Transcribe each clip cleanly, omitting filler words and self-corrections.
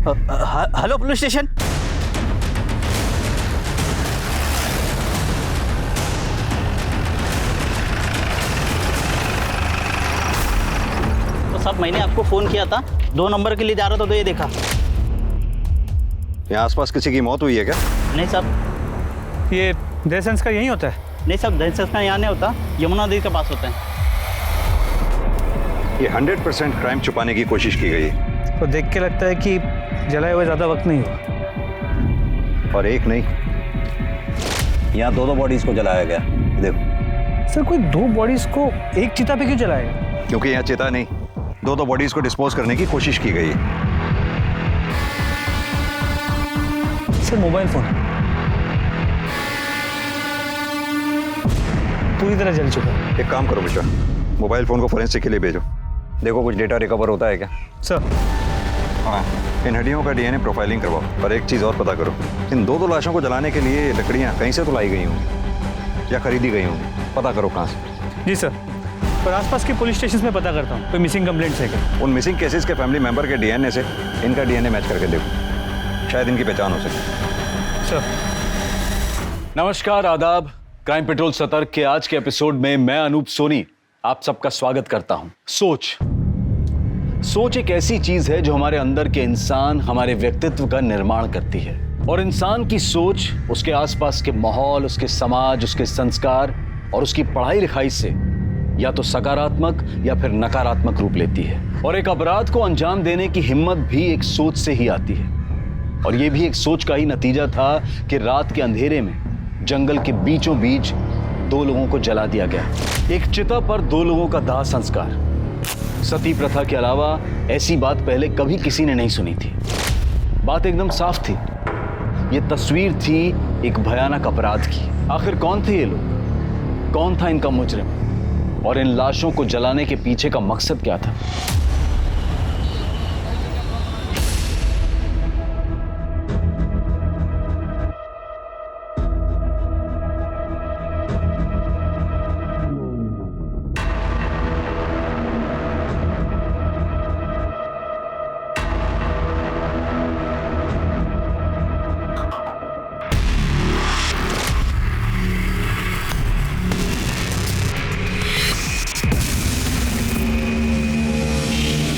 Hello police station. तो साहब मैंने आपको फोन किया था, 2 नंबर के लिए जा रहा था तो ये देखा। यहाँ आसपास किसी की मौत हुई है क्या? नहीं साहब। ये देह संस्कार यहीं होता है? नहीं साहब, देह संस्कार यहाँ नहीं होता, यमुना नदी के पास होता है। ये 100% क्राइम छुपाने की कोशिश की गई है। तो देख के लगता है कि जलाए हुए ज़्यादा वक्त नहीं हुआ। और एक नहीं, यहाँ 2 बॉडीज को जलाया गया। देखो सर, कोई 2 बॉडीज को एक चिता पे क्यों जलाएगा? क्योंकि यहाँ चिता नहीं, 2 बॉडीज को डिस्पोज करने की कोशिश की गई है। सर मोबाइल फोन पूरी तरह जल चुका है। एक काम करो मिश्रा, मोबाइल फोन को फोरेंसिक के लिए भेजो। देखो कुछ डेटा रिकवर होता है क्या? सर हाँ, इन हड्डियों का डीएनए प्रोफाइलिंग करवाओ। और एक चीज़ और पता करो, इन 2 लाशों को जलाने के लिए लकड़ियाँ कहीं से तो लाई गई होंगी या खरीदी गई होंगी। पता करो कहाँ से। जी सर, और आसपास के पुलिस स्टेशन में पता करता हूँ कोई मिसिंग कंप्लेंट्स है क्या। उन मिसिंग केसेस के फैमिली मेंबर के डीएनए से इनका डीएनए मैच करके देखो, शायद इनकी पहचान हो सके। सर नमस्कार, आदाब। क्राइम पेट्रोल सतर्क के आज के एपिसोड में मैं अनूप सोनी आप सबका स्वागत करता हूं। सोच एक ऐसी चीज है जो हमारे अंदर के इंसान, हमारे व्यक्तित्व का निर्माण करती है। और इंसान की सोच उसके आसपास के माहौल, उसके समाज, उसके संस्कार और उसकी पढ़ाई लिखाई से या तो सकारात्मक या फिर नकारात्मक रूप लेती है। और एक अपराध को अंजाम देने की हिम्मत भी एक सोच से ही आती है। और यह भी एक सोच का ही नतीजा था कि रात के अंधेरे में जंगल के बीचों बीच 2 लोगों को जला दिया गया। एक चिता पर 2 लोगों का दाह संस्कार। सती प्रथा के अलावा ऐसी बात पहले कभी किसी ने नहीं सुनी थी। बात एकदम साफ थी, ये तस्वीर थी एक भयानक अपराध की। आखिर कौन थे ये लोग? कौन था इनका मुजरिम? और इन लाशों को जलाने के पीछे का मकसद क्या था?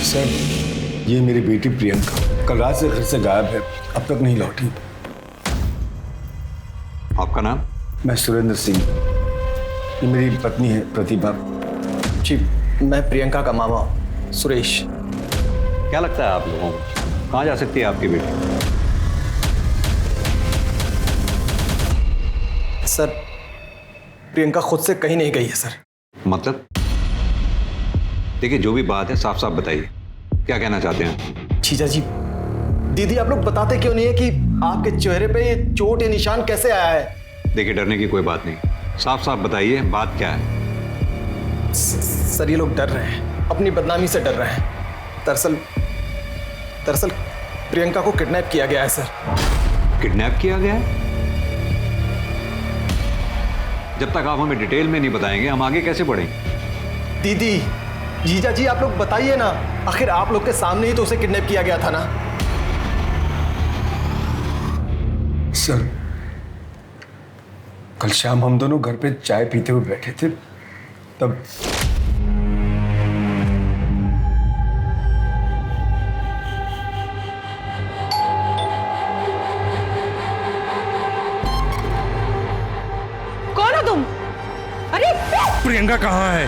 सर, ये मेरी बेटी प्रियंका कल रात से घर से गायब है, अब तक नहीं लौटी। आपका नाम? मैं सुरेंद्र सिंह, ये मेरी पत्नी है प्रतिभा। जी, मैं प्रियंका का मामा सुरेश। क्या लगता है आप लोगों को कहाँ जा सकती है आपकी बेटी? सर, प्रियंका खुद से कहीं नहीं गई है सर। मतलब? देखिए, जो भी बात है साफ साफ बताइए, क्या कहना चाहते हैं? जीजा जी, दीदी आप लोग बताते क्यों नहीं है कि आपके चेहरे पे ये चोट या निशान कैसे आया है? देखिए, डरने की कोई बात नहीं, साफ साफ बताइए बात क्या है। सर, ये लोग डर रहे हैं, अपनी बदनामी से डर रहे हैं। दरअसल प्रियंका को किडनैप किया गया है सर। किडनैप किया गया है? जब तक आप हमें डिटेल में नहीं बताएंगे हम आगे कैसे बढ़ेंगे? दीदी, जीजा जी आप लोग बताइए ना, आखिर आप लोग के सामने ही तो उसे किडनैप किया गया था ना। सर, कल शाम हम दोनों घर पे चाय पीते हुए बैठे थे, तब कौन हो तुम? अरे प्रियंका कहाँ है?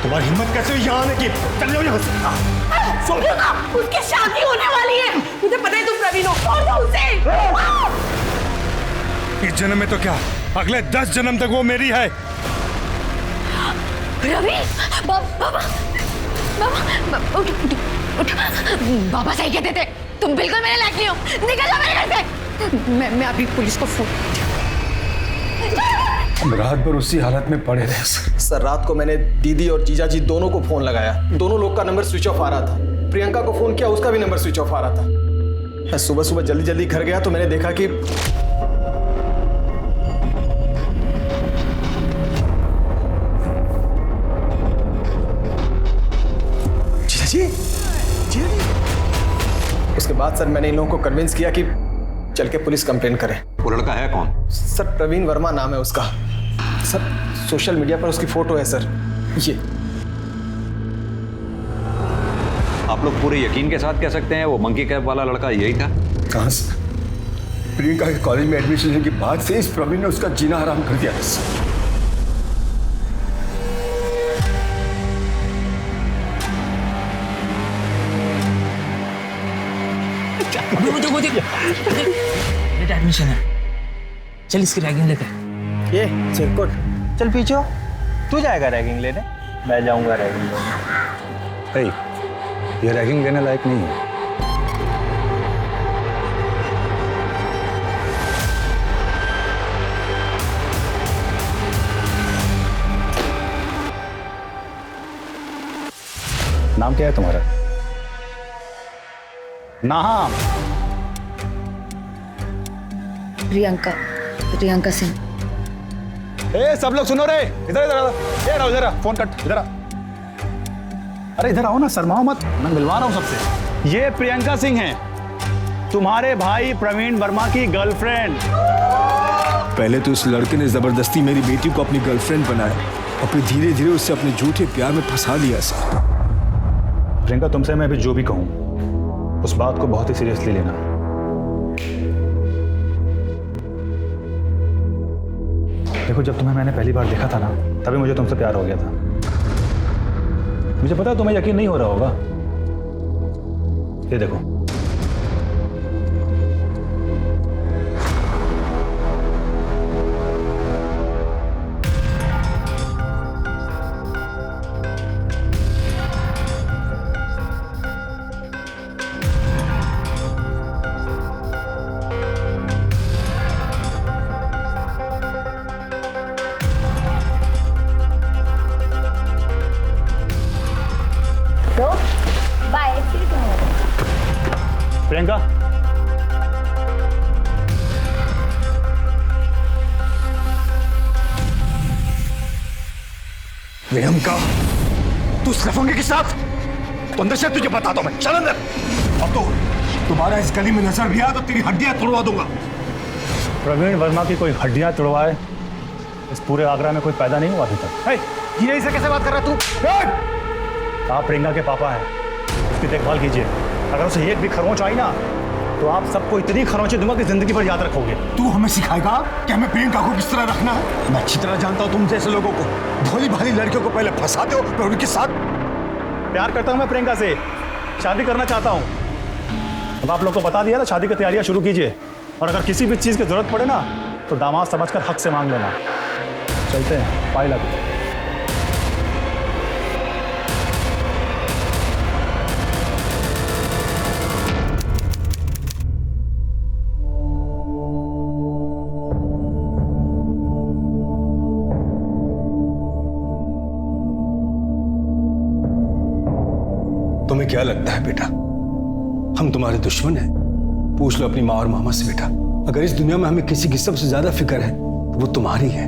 तुम्हारी हिम्मत कैसे हुई यहाँ आने की? चल जाओ यहाँ से। प्रियंका, उसकी शादी होने वाली है। मुझे पता है तुम प्रवीण हो। छोड़ दो उसे। इस जन्म में तो क्या, अगले 10 जन्म तक वो मेरी है। रवि, बाबा उठ उठ उठ। बाबा सही कहते थे, तुम बिल्कुल मेरे लायक नहीं हो। निकल जाओ मेरे घर से। मैं अभी पुलिस को फोन। हम रात भर उसी हालत में पड़े रहे सर। सर, रात को मैंने दीदी और जीजा जी दोनों को फोन लगाया, दोनों लोग का नंबर स्विच ऑफ आ रहा था। प्रियंका को फोन किया, उसका भी नंबर स्विच ऑफ आ रहा था। मैं सुबह सुबह जल्दी जल्दी घर गया तो मैंने देखा कि जीजा जी, उसके बाद सर मैंने इन लोगों को कन्विंस किया कि चल के पुलिस कंप्लेन करें। वो लड़का है कौन? सर प्रवीण वर्मा नाम है उसका। सर सोशल मीडिया पर उसकी फोटो है सर, ये। आप लोग पूरे यकीन के साथ कह सकते हैं वो मंकी कैप वाला लड़का यही था? कहाँ से? प्रियंका के कॉलेज में एडमिशन लेने के बाद से इस प्रवीण ने उसका जीना हराम कर दिया। बेटा एडमिशन है, चल इसकी रैगिंग लेकर। ये चिरकुट, चल पीछे हो। तू जाएगा रैगिंग लेने? मैं जाऊंगा रैगिंग लेने। ये रैगिंग लेने लायक नहीं है। नाम क्या है तुम्हारा? नाम? प्रियंका सिंह। ए सब लोग सुनो रे, इधर इधर इधर फोन कट, इधर आ। अरे इधर आओ ना, शर्माओ मत, मैं मिलवा रहा हूं सबसे। ये प्रियंका सिंह हैं, तुम्हारे भाई प्रवीण वर्मा की गर्लफ्रेंड। पहले तो इस लड़के ने जबरदस्ती मेरी बेटी को अपनी गर्लफ्रेंड बनाया और फिर धीरे धीरे उससे अपने झूठे प्यार में फंसा लिया सर। प्रियंका, तुमसे मैं अभी जो भी कहूं उस बात को बहुत ही सीरियसली लेना। देखो, जब तुम्हें मैंने पहली बार देखा था ना, तभी मुझे तुमसे प्यार हो गया था। मुझे पता है तुम्हें यकीन नहीं हो रहा होगा। ये देखो, प्रियंका, प्रियंका, तू उस लफंगे के साथ? तो अंदर से तुझे बताता हूं मैं, चल अंदर। अब तो तुम्हारा इस गली में नजर भी आया तो तेरी हड्डियां तोड़वा दूंगा। प्रवीण वर्मा की कोई हड्डियां तोड़वाए इस पूरे आगरा में कोई पैदा नहीं हुआ अभी तक। ये से कैसे बात कर रहा तू? आप प्रियंका के पापा हैं, उसकी देखभाल कीजिए। अगर उसे एक भी खरोंच आई ना, तो आप सबको इतनी खरोंचें दूंगा कि जिंदगी भर याद रखोगे। तू हमें सिखाएगा कि हमें प्रियंका को किस तरह रखना है? मैं अच्छी तरह जानता हूं तुम जैसे लोगों को, भोली भाली लड़कियों को पहले फंसाते हो फिर उनके साथ। प्यार करता हूं मैं प्रियंका से, शादी करना चाहता हूं। अब आप लोग को बता दिया ना, शादी की तैयारियां शुरू कीजिए। और अगर किसी भी चीज की जरूरत पड़े ना, तो दामाद समझकर हक से मांग लेना। चलते हैं, पाई लगे। तुम्हें क्या लगता है बेटा, हम तुम्हारे दुश्मन हैं? पूछ लो अपनी माँ और मामा से बेटा। अगर इस दुनिया में हमें किसी की सबसे ज्यादा फिक्र है तो वो तुम्हारी है।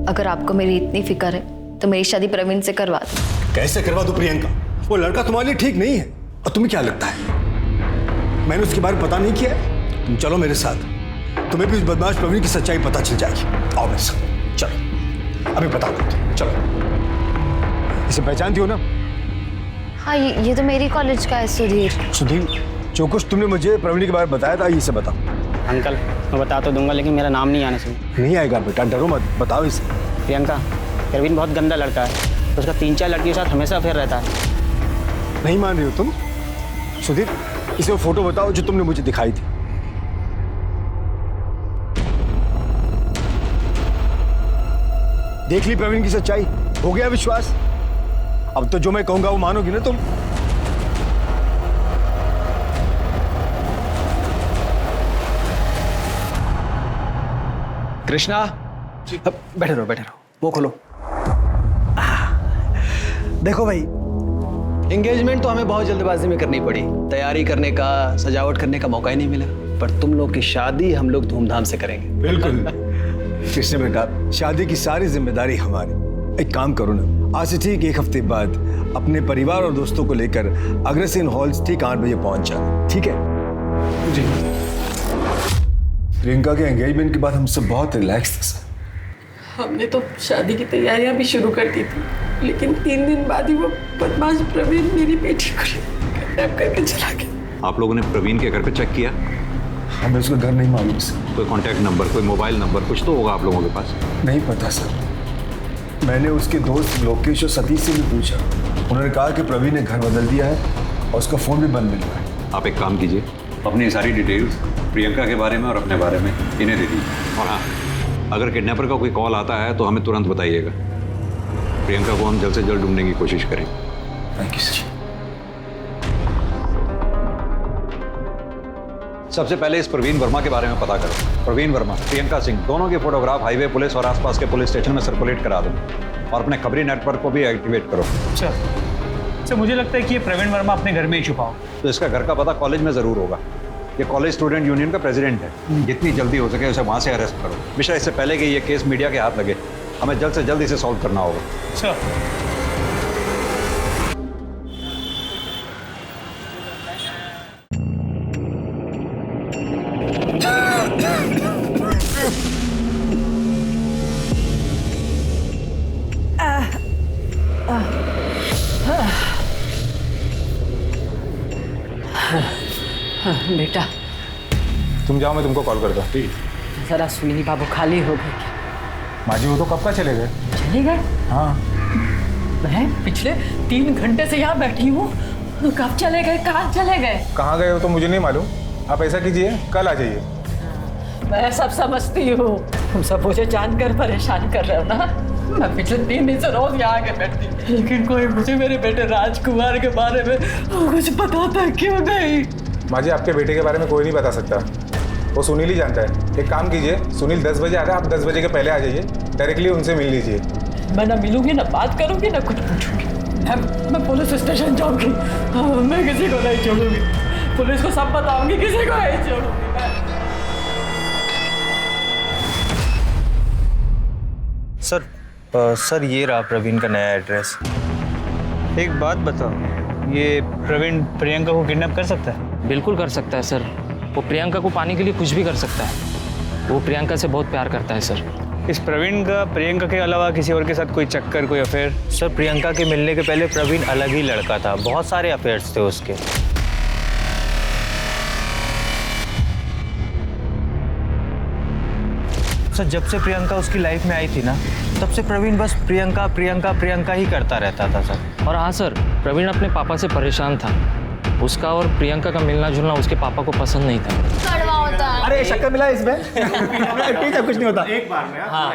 अगर आपको मेरी इतनी फिक्र है तो मेरी शादी प्रवीण से करवा दो। कैसे करवा दो प्रियंका? वो लड़का तुम्हारे लिए ठीक नहीं है। और तुम्हें क्या लगता है मैंने उसके बारे में पता नहीं किया है? तुम चलो मेरे साथ, तुम्हें भी उस बदमाश प्रवीण की सच्चाई पता चल जाएगी। आओ मेरे साथ, चलो अभी बता दो। चलो, इसे पहचानती हो ना? हाँ, ये तो मेरी कॉलेज का है, सुधीर। सुधीर, जो कुछ तुमने मुझे प्रवीण के बारे में बताया था, ये से बताओ। अंकल, मैं बता तो दूंगा, लेकिन मेरा नाम नहीं आने से। नहीं आएगा बेटा, डरो मत, बताओ इसे। प्रियंका, प्रवीण बहुत गंदा लड़का है, उसका 3-4 लड़कियों के साथ हमेशा अफेयर रहता है। नहीं मान रही हो तुम? सुधीर, इसे वो फोटो बताओ जो तुमने मुझे दिखाई थी। देख ली प्रवीण की सच्चाई? हो गया विश्वास? अब तो जो मैं कहूंगा वो मानोगी ना तुम? कृष्णा, बैठे रहो, वो खोलो। देखो भाई, एंगेजमेंट तो हमें बहुत जल्दबाजी में करनी पड़ी। तैयारी करने का, सजावट करने का मौका ही नहीं मिला। पर तुम लोग की शादी हम लोग धूमधाम से करेंगे। बिल्कुल कृष्ण बेटा, शादी की सारी जिम्मेदारी हमारी। एक काम करो ना, आज से ठीक 1 हफ्ते बाद अपने परिवार और दोस्तों को लेकर अग्रसेन हॉल्स ठीक 8 बजे पहुंच जाना, ठीक है? जी। प्रियंका के एंगेजमेंट के बाद हम सब बहुत रिलैक्स थे सर। हमने तो शादी की तैयारियां भी शुरू कर दी थी, लेकिन 3 दिन बाद ही वो बदमाश प्रवीण मेरी बेटी को किडनैप करके चला गया। आप लोगों ने प्रवीण के घर पे चेक किया? हमें उसका घर नहीं मालूम सर। कोई कांटेक्ट नंबर, कोई मोबाइल नंबर कुछ तो होगा आप लोगों के पास? नहीं पता सर। मैंने उसके दोस्त लोकेश और सतीश से भी पूछा, उन्होंने कहा कि प्रवीण ने घर बदल दिया है और उसका फ़ोन भी बंद मिल रहा है। आप एक काम कीजिए, अपनी सारी डिटेल्स प्रियंका के बारे में और अपने बारे में इन्हें दे दीजिए। और हाँ, अगर किडनैपर का कोई कॉल आता है तो हमें तुरंत बताइएगा। प्रियंका को हम जल्द से जल्द ढूंढने की कोशिश करेंगे। Thank you sir. सबसे पहले इस प्रवीण वर्मा के बारे में पता करो। प्रवीण वर्मा, प्रियंका सिंह, दोनों के फोटोग्राफ हाईवे पुलिस और आसपास के पुलिस स्टेशन में सर्कुलेट करा दो और अपने खबरी नेटवर्क को भी एक्टिवेट करो। सर मुझे लगता है कि ये प्रवीण वर्मा अपने घर में ही छुपा हो। तो इसका घर का पता कॉलेज में ज़रूर होगा। ये कॉलेज स्टूडेंट यूनियन का प्रेसिडेंट है। जितनी जल्दी हो सके उसे वहाँ से अरेस्ट करो। मिश्रा, इससे पहले कि ये केस मीडिया के हाथ लगे, हमें जल्द से जल्द इसे सॉल्व करना होगा। सर बेटा तुम जाओ, मैं तुमको कॉल करता हूँ। जरा सुनी बाबू खाली हो गए क्या? माँ जी वो तो कब का चले गए। चले गए? हाँ। मैं पिछले 3 घंटे से यहाँ बैठी हूँ, कब चले गए, कहाँ चले गए? कहाँ गए हो तो मुझे नहीं मालूम। आप ऐसा कीजिए, कल आ जाइए। मैं सब समझती हूँ, तुम सब मुझे जानकर परेशान कर रहे हो ना। मैं पिछले 3 दिन से रोज यहाँ आके बैठती, लेकिन कोई मुझे मेरे बेटे राजकुमार के बारे में कुछ बताता क्यों नहीं? माँ जी आपके बेटे के बारे में कोई नहीं बता सकता, वो सुनील ही जानता है। एक काम कीजिए, सुनील 10 बजे आ रहा है, आप 10 बजे के पहले आ जाइए, डायरेक्टली उनसे मिल लीजिए। मैं ना मिलूंगी, ना बात करूंगी, ना कुछ पूछूंगी। मैं पुलिस स्टेशन जाऊंगी, मैं किसी को नहीं छोड़ूंगी, पुलिस को सब बताऊंगी, किसी को नहीं छोड़ूंगी। सर ये रहा प्रवीण का नया एड्रेस। एक बात बताओ, ये प्रवीण प्रियंका को किडनैप कर सकता है? बिल्कुल कर सकता है सर। वो प्रियंका को पाने के लिए कुछ भी कर सकता है। वो प्रियंका से बहुत प्यार करता है सर। इस प्रवीण का प्रियंका के अलावा किसी और के साथ कोई चक्कर, कोई अफेयर? सर प्रियंका के मिलने के पहले प्रवीण अलग ही लड़का था, बहुत सारे अफेयर्स थे उसके। सर जब से प्रियंका उसकी लाइफ में आई थी ना, तब से प्रवीण बस प्रियंका प्रियंका प्रियंका ही करता रहता था सर। और हाँ सर, प्रवीण अपने पापा से परेशान था। उसका और प्रियंका का मिलना जुलना उसके पापा को पसंद नहीं था। कड़वा होता है। अरे शक्कर मिला इसमें। ठीक है, कुछ नहीं होता। एक बार में हाँ।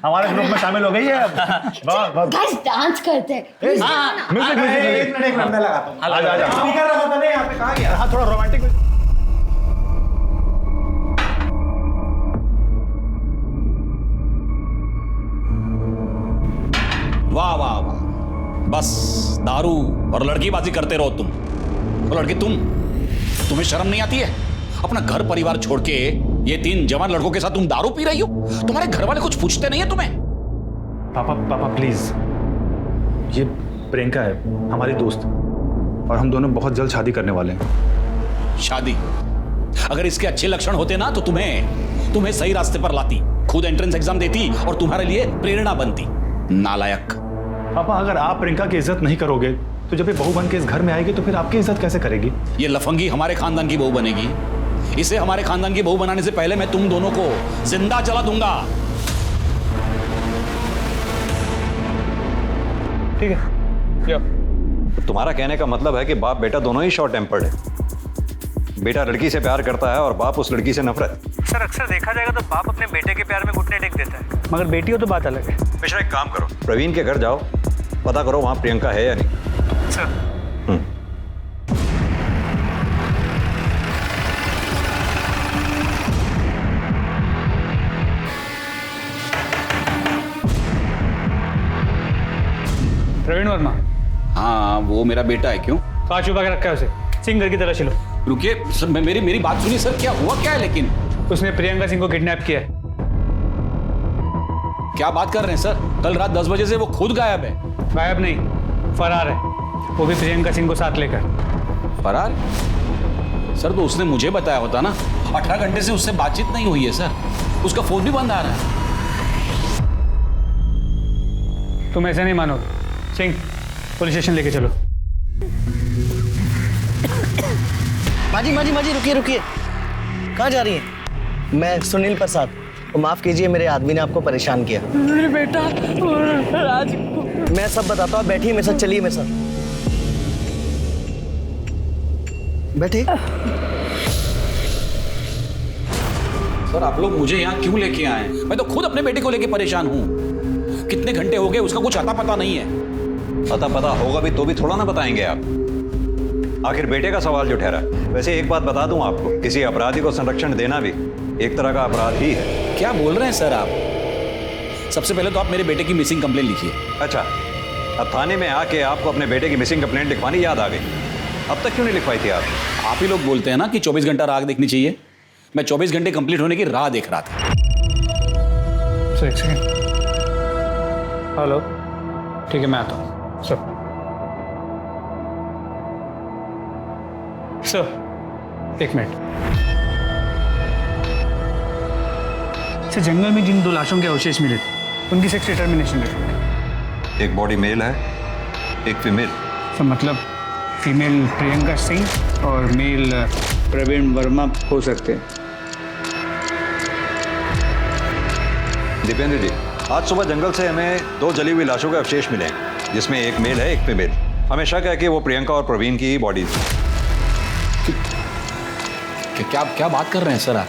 हमारे ग्रुप में शामिल हो गई है अब। गाइस डांस करते हैं। म्यूजिक एक मिनट मैं लगाता हूँ। आजा स्पीकर रखा था नहीं यहाँ पे, कहाँ गया? हाँ थोड़ा रोमांटिक। वाह वाह वाह, बस दारू और लड़कीबाजी करते रहो तुम। और लड़की तुम्हें शर्म नहीं आती है? अपना घर परिवार छोड़ के ये 3 जवान लड़कों के साथ तुम दारू पी रही हो? तुम्हारे घर वाले कुछ पूछते नहीं है तुम्हें? पापा प्लीज, ये प्रियंका है हमारी दोस्त, और हम दोनों बहुत जल्द शादी करने वाले हैं। शादी? अगर इसके अच्छे लक्षण होते ना तो तुम्हें सही रास्ते पर लाती, खुद एंट्रेंस एग्जाम देती और तुम्हारे लिए प्रेरणा बनती। नालायक। पापा अगर आप प्रियंका की इज्जत नहीं करोगे तो जब ये बहू बन के इस घर में आएगी तो फिर आपकी इज्जत कैसे करेगी? ये लफंगी हमारे खानदान की बहू बनेगी। इसे हमारे खानदान की बहू बनाने से पहले मैं तुम दोनों को जिंदा जला दूंगा। ठीक है। तुम्हारा कहने का मतलब है कि बाप बेटा दोनों ही शॉर्ट टेम्पर्ड है। बेटा लड़की से प्यार करता है और बाप उस लड़की से नफरत। सर अक्सर देखा जाएगा तो बाप अपने बेटे के प्यार में घुटने टेक देता है, मगर बेटी हो तो बात अलग है। मिश्रा एक काम करो, प्रवीण के घर जाओ, पता करो वहां प्रियंका है या नहीं। सर प्रवीण वर्मा। हाँ वो मेरा बेटा है। क्यों? कहाँ छुपा के रखा है उसे? सिंगर की तरह चलो। रुकिए सर, मेरी बात सुनिए सर, क्या हुआ क्या है? लेकिन उसने प्रियंका सिंह को किडनैप किया है। क्या बात कर रहे हैं सर? कल रात 10 बजे से वो खुद गायब है। गायब नहीं, फरार है, वो भी प्रियंका सिंह को साथ लेकर। फरार? सर तो उसने मुझे बताया होता ना। 18 घंटे से उससे बातचीत नहीं हुई है सर, उसका फोन भी बंद आ रहा है। तुम ऐसे नहीं मानोगे। सिंह, पुलिस स्टेशन लेके चलो। माजी माजी माजी, रुकिए रुकिए, कहाँ जा रही हैं? मैं सुनील प्रसाद। माफ कीजिए, मेरे आदमी ने आपको परेशान किया। मेरे बेटा राज, मैं सब बताता हूँ, बैठिए मेरे साथ, चलिए मेरे साथ, बैठिए। सर आप लोग मुझे यहाँ क्यों लेके आए? मैं तो खुद अपने बेटे को लेके परेशान हूँ। कितने घंटे हो गए, उसका कुछ अता पता नहीं है। अता पता होगा भी तो भी थोड़ा ना बताएंगे आप। आखिर बेटे का सवाल जो ठहरा। वैसे एक बात बता दूं आपको, किसी अपराधी को संरक्षण देना भी एक तरह का अपराध ही है। क्या बोल रहे हैं सर आप? सबसे पहले तो आप मेरे बेटे की मिसिंग कंप्लेंट लिखिए। अच्छा, अब थाने में आके आपको अपने बेटे की मिसिंग कंप्लेंट लिखवानी याद आ गई। अब तक क्यों नहीं लिखवाई थी आप? आप ही लोग बोलते हैं ना कि 24 घंटा राह देखनी चाहिए। मैं 24 घंटे कंप्लीट होने की राह देख रहा था। एक सेकंड। हेलो, ठीक है मैं आता हूँ। सर, एक मिनट। जंगल में जिन 2 लाशों के अवशेष मिले थे, उनकी सेक्स डिटर्मिनेशन रिपोर्ट। एक बॉडी मेल है, एक फीमेल। तो मतलब फीमेल प्रियंका सिंह और मेल प्रवीण वर्मा हो सकते हैं। दीपेंद्र जी, आज सुबह जंगल से हमें 2 जली हुई लाशों के अवशेष मिले हैं, जिसमें एक मेल है, एक फीमेल। हमें शक है कि वो प्रियंका और प्रवीण की ही बॉडी थी। क्या बात कर रहे हैं सर आप?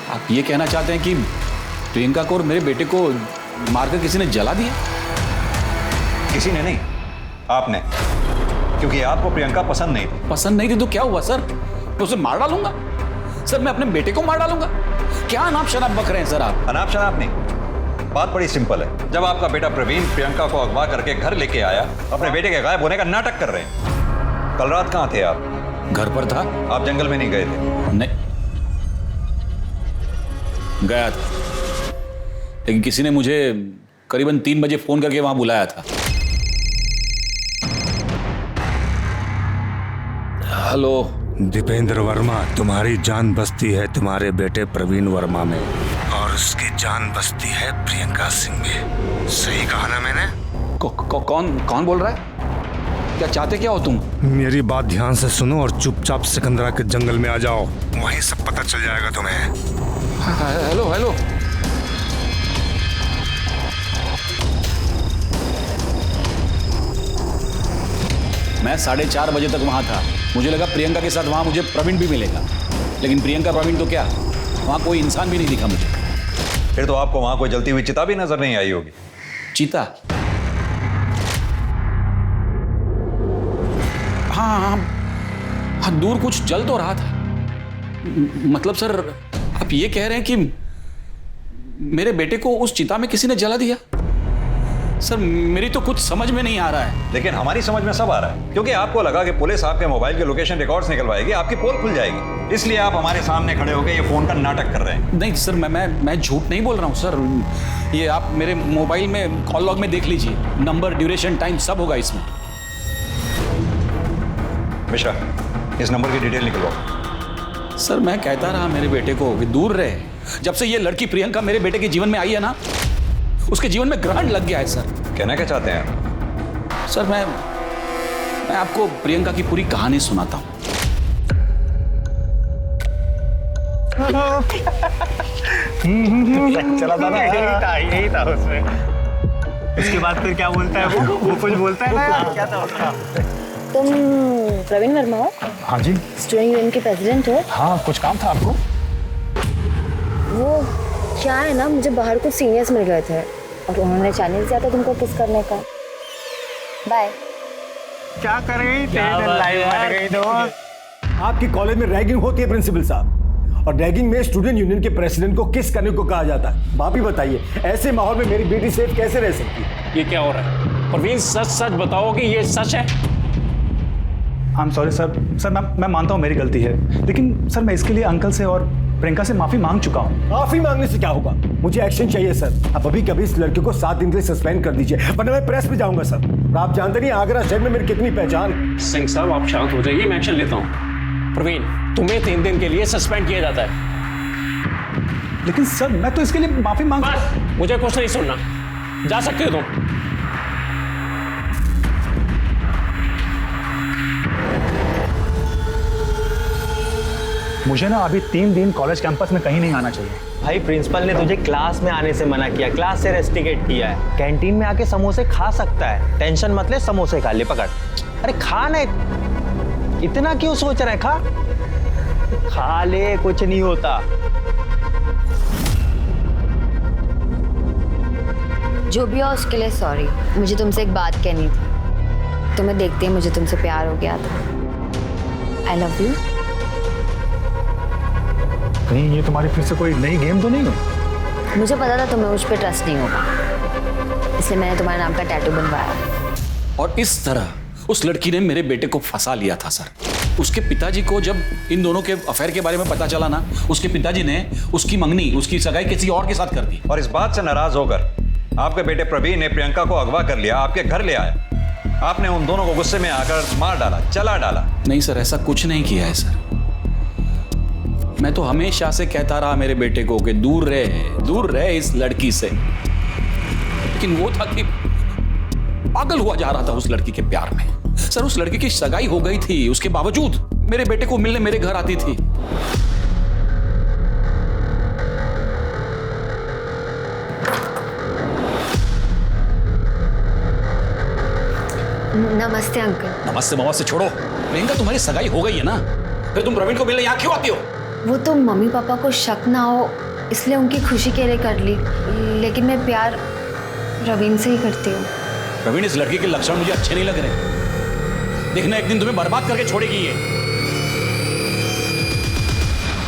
आप ये कहना चाहते हैं कि प्रियंका को और मेरे बेटे को मारकर किसी ने जला दिया? किसी ने नहीं, आपने। क्योंकि आपको प्रियंका पसंद नहीं थी। पसंद नहीं थी तो क्या हुआ सर? मैं उसे मार डालूंगा सर, मैं अपने बेटे को मार डालूंगा। क्या अनाप शनाप बक रहे हैं सर आप? अनाप शनाप नहीं, बात बड़ी सिंपल है। जब आपका बेटा प्रवीण प्रियंका को अगवा करके घर लेके आया, अपने बेटे के गायब होने का नाटक कर रहे हैं। कल रात कहाँ थे आप? घर पर था। आप जंगल में नहीं गए थे? नहीं, गया था, लेकिन किसी ने मुझे करीबन 3 बजे फोन करके वहां बुलाया था। हेलो दीपेंद्र वर्मा, तुम्हारी जान बसती है तुम्हारे बेटे प्रवीण वर्मा में, और उसकी जान बसती है प्रियंका सिंह में। सही कहा ना मैंने? कौन बोल रहा है? क्या चाहते क्या हो तुम? मेरी बात ध्यान से सुनो और चुपचाप सिकंदरा के जंगल में आ जाओ, वहीं सब पता चल जाएगा तुम्हें। हेलो हेलो, मैं 4:30 बजे तक वहां था। मुझे लगा प्रियंका के साथ वहां मुझे प्रवीण भी मिलेगा, लेकिन प्रियंका प्रवीण तो क्या, वहां कोई इंसान भी नहीं दिखा मुझे। फिर तो आपको वहां कोई जलती हुई चिता भी नजर नहीं आई होगी। चीता? हाँ, दूर कुछ जल तो रहा था। मतलब सर आप ये कह रहे हैं कि मेरे बेटे को उस चिता में किसी ने जला दिया? सर मेरी तो कुछ समझ में नहीं आ रहा है। लेकिन हमारी समझ में सब आ रहा है, क्योंकि आपको लगा कि पुलिस आपके मोबाइल के लोकेशन रिकॉर्ड्स निकलवाएगी, आपकी पोल खुल जाएगी, इसलिए आप हमारे सामने खड़े होकर ये फोन का नाटक कर रहे हैं। नहीं सर, मैं झूठ नहीं बोल रहा हूँ सर। ये आप मेरे मोबाइल में कॉल लॉग में देख लीजिए, नंबर, ड्यूरेशन, टाइम सब होगा इसमें। मिश्रा, इस नंबर की डिटेल निकलवाओ। सर मैं कहता रहा मेरे बेटे को कि दूर रहे। जब से ये लड़की प्रियंका मेरे बेटे के जीवन में आई है ना, उसके जीवन में ग्रहण लग गया है सर। कहना क्या चाहते हैं आप? सर मैं आपको प्रियंका की पूरी कहानी सुनाता हूँ। चला था ना, यही था उसमें। उसके बाद फिर क्या बोलता है वो कुछ बोलता है ना, क्या था उसका? तुम प्रवीण वर्मा हो? हाँ जी। स्टूडेंट यूनियन के प्रेसिडेंट हो? हाँ, कुछ काम था आपको? वो क्या है ना, मुझे बाहर कुछ सीनियर्स मिल गए थे और उन्होंने चैलेंज दिया था तुमको किस करने का। बाय। क्या कर रही थी? लाइव बन गई तो। आपके कॉलेज में रैगिंग होती है प्रिंसिपल साहब, और रैगिंग में स्टूडेंट यूनियन के प्रेसिडेंट को किस करने को कहा जाता है? आप ही बताइए, ऐसे माहौल में मेरी बेटी सेफ कैसे रह सकती है? ये क्या हो रहा है? प्रवीण सच बताओ कि ये सच है? I am sorry sir. मैं मानता हूँ मेरी गलती है, लेकिन सर मैं इसके लिए अंकल से और प्रियंका से माफी मांग चुका हूँ। माफी मांगने से क्या होगा, मुझे एक्शन चाहिए सर। आप अभी कभी इस लड़के को 7 दिन के लिए सस्पेंड कर दीजिए, वरना मैं प्रेस में जाऊंगा सर। और आप जानते नहीं आगरा शहर में मेरी कितनी पहचान। सिंह साहब आप शांत हो जाइए, मैं एक्शन लेता हूँ। प्रवीण, तुम्हें 3 दिन के लिए सस्पेंड किया जाता है। लेकिन सर मैं तो इसके लिए माफी मांग। बस, मुझे कुछ नहीं सुनना, जा सकते हो तुम। मुझे ना अभी 3 दिन कॉलेज कैंपस में कहीं नहीं आना चाहिए। भाई प्रिंसिपल ने तुझे क्लास में आने से मना किया, क्लास से रेस्ट्रिकेट किया है। कैंटीन में आके समोसे खा सकता है, टेंशन मत ले, समोसे खा ले, पकड़। अरे खा ना, इतना क्यों सोच रहा है, खा ले, कुछ नहीं होता। जो भी हो उसके लिए सॉरी। मुझे तुमसे एक बात कहनी थी। तुम्हें देखते ही मुझे तुमसे प्यार हो गया था। I love you. कहीं ये तुम्हारी फिर से कोई नई गेम तो नहीं है? मुझे पता था तुम्हें मुझ पर ट्रस्ट नहीं होगा, इसलिए मैंने तुम्हारे नाम का टैटू बनवाया। और इस तरह उस लड़की ने मेरे बेटे को फंसा लिया था सर। उसके पिताजी को जब इन दोनों के अफेयर के बारे में पता चला ना, उसके पिताजी ने उसकी मंगनी, उसकी सगाई किसी और के साथ कर दी। और इस बात से नाराज होकर आपके बेटे प्रवीण ने प्रियंका को अगवा कर लिया, आपके घर ले आया। आपने उन दोनों को गुस्से में आकर मार डाला, चला डाला। नहीं सर, ऐसा कुछ नहीं किया है सर। मैं तो हमेशा से कहता रहा मेरे बेटे को कि दूर रहे इस लड़की से, लेकिन वो था कि पागल हुआ जा रहा था उस लड़की के प्यार में। सर उस लड़की की सगाई हो गई थी, उसके बावजूद मेरे बेटे को मिलने मेरे घर आती थी। नमस्ते अंकल। नमस्ते छोड़ो, प्रियंका तुम्हारी सगाई हो गई है ना, फिर तुम प्रवीण को मिलने यहाँ क्यों आती हो? वो तो मम्मी पापा को शक ना हो इसलिए उनकी खुशी के लिए कर ली, लेकिन मैं प्यार प्रवीण से ही करती हूँ। प्रवीण, इस लड़की के लक्षण मुझे अच्छे नहीं लग रहे। देखना एक दिन तुम्हें बर्बाद करके छोड़ेगी ये।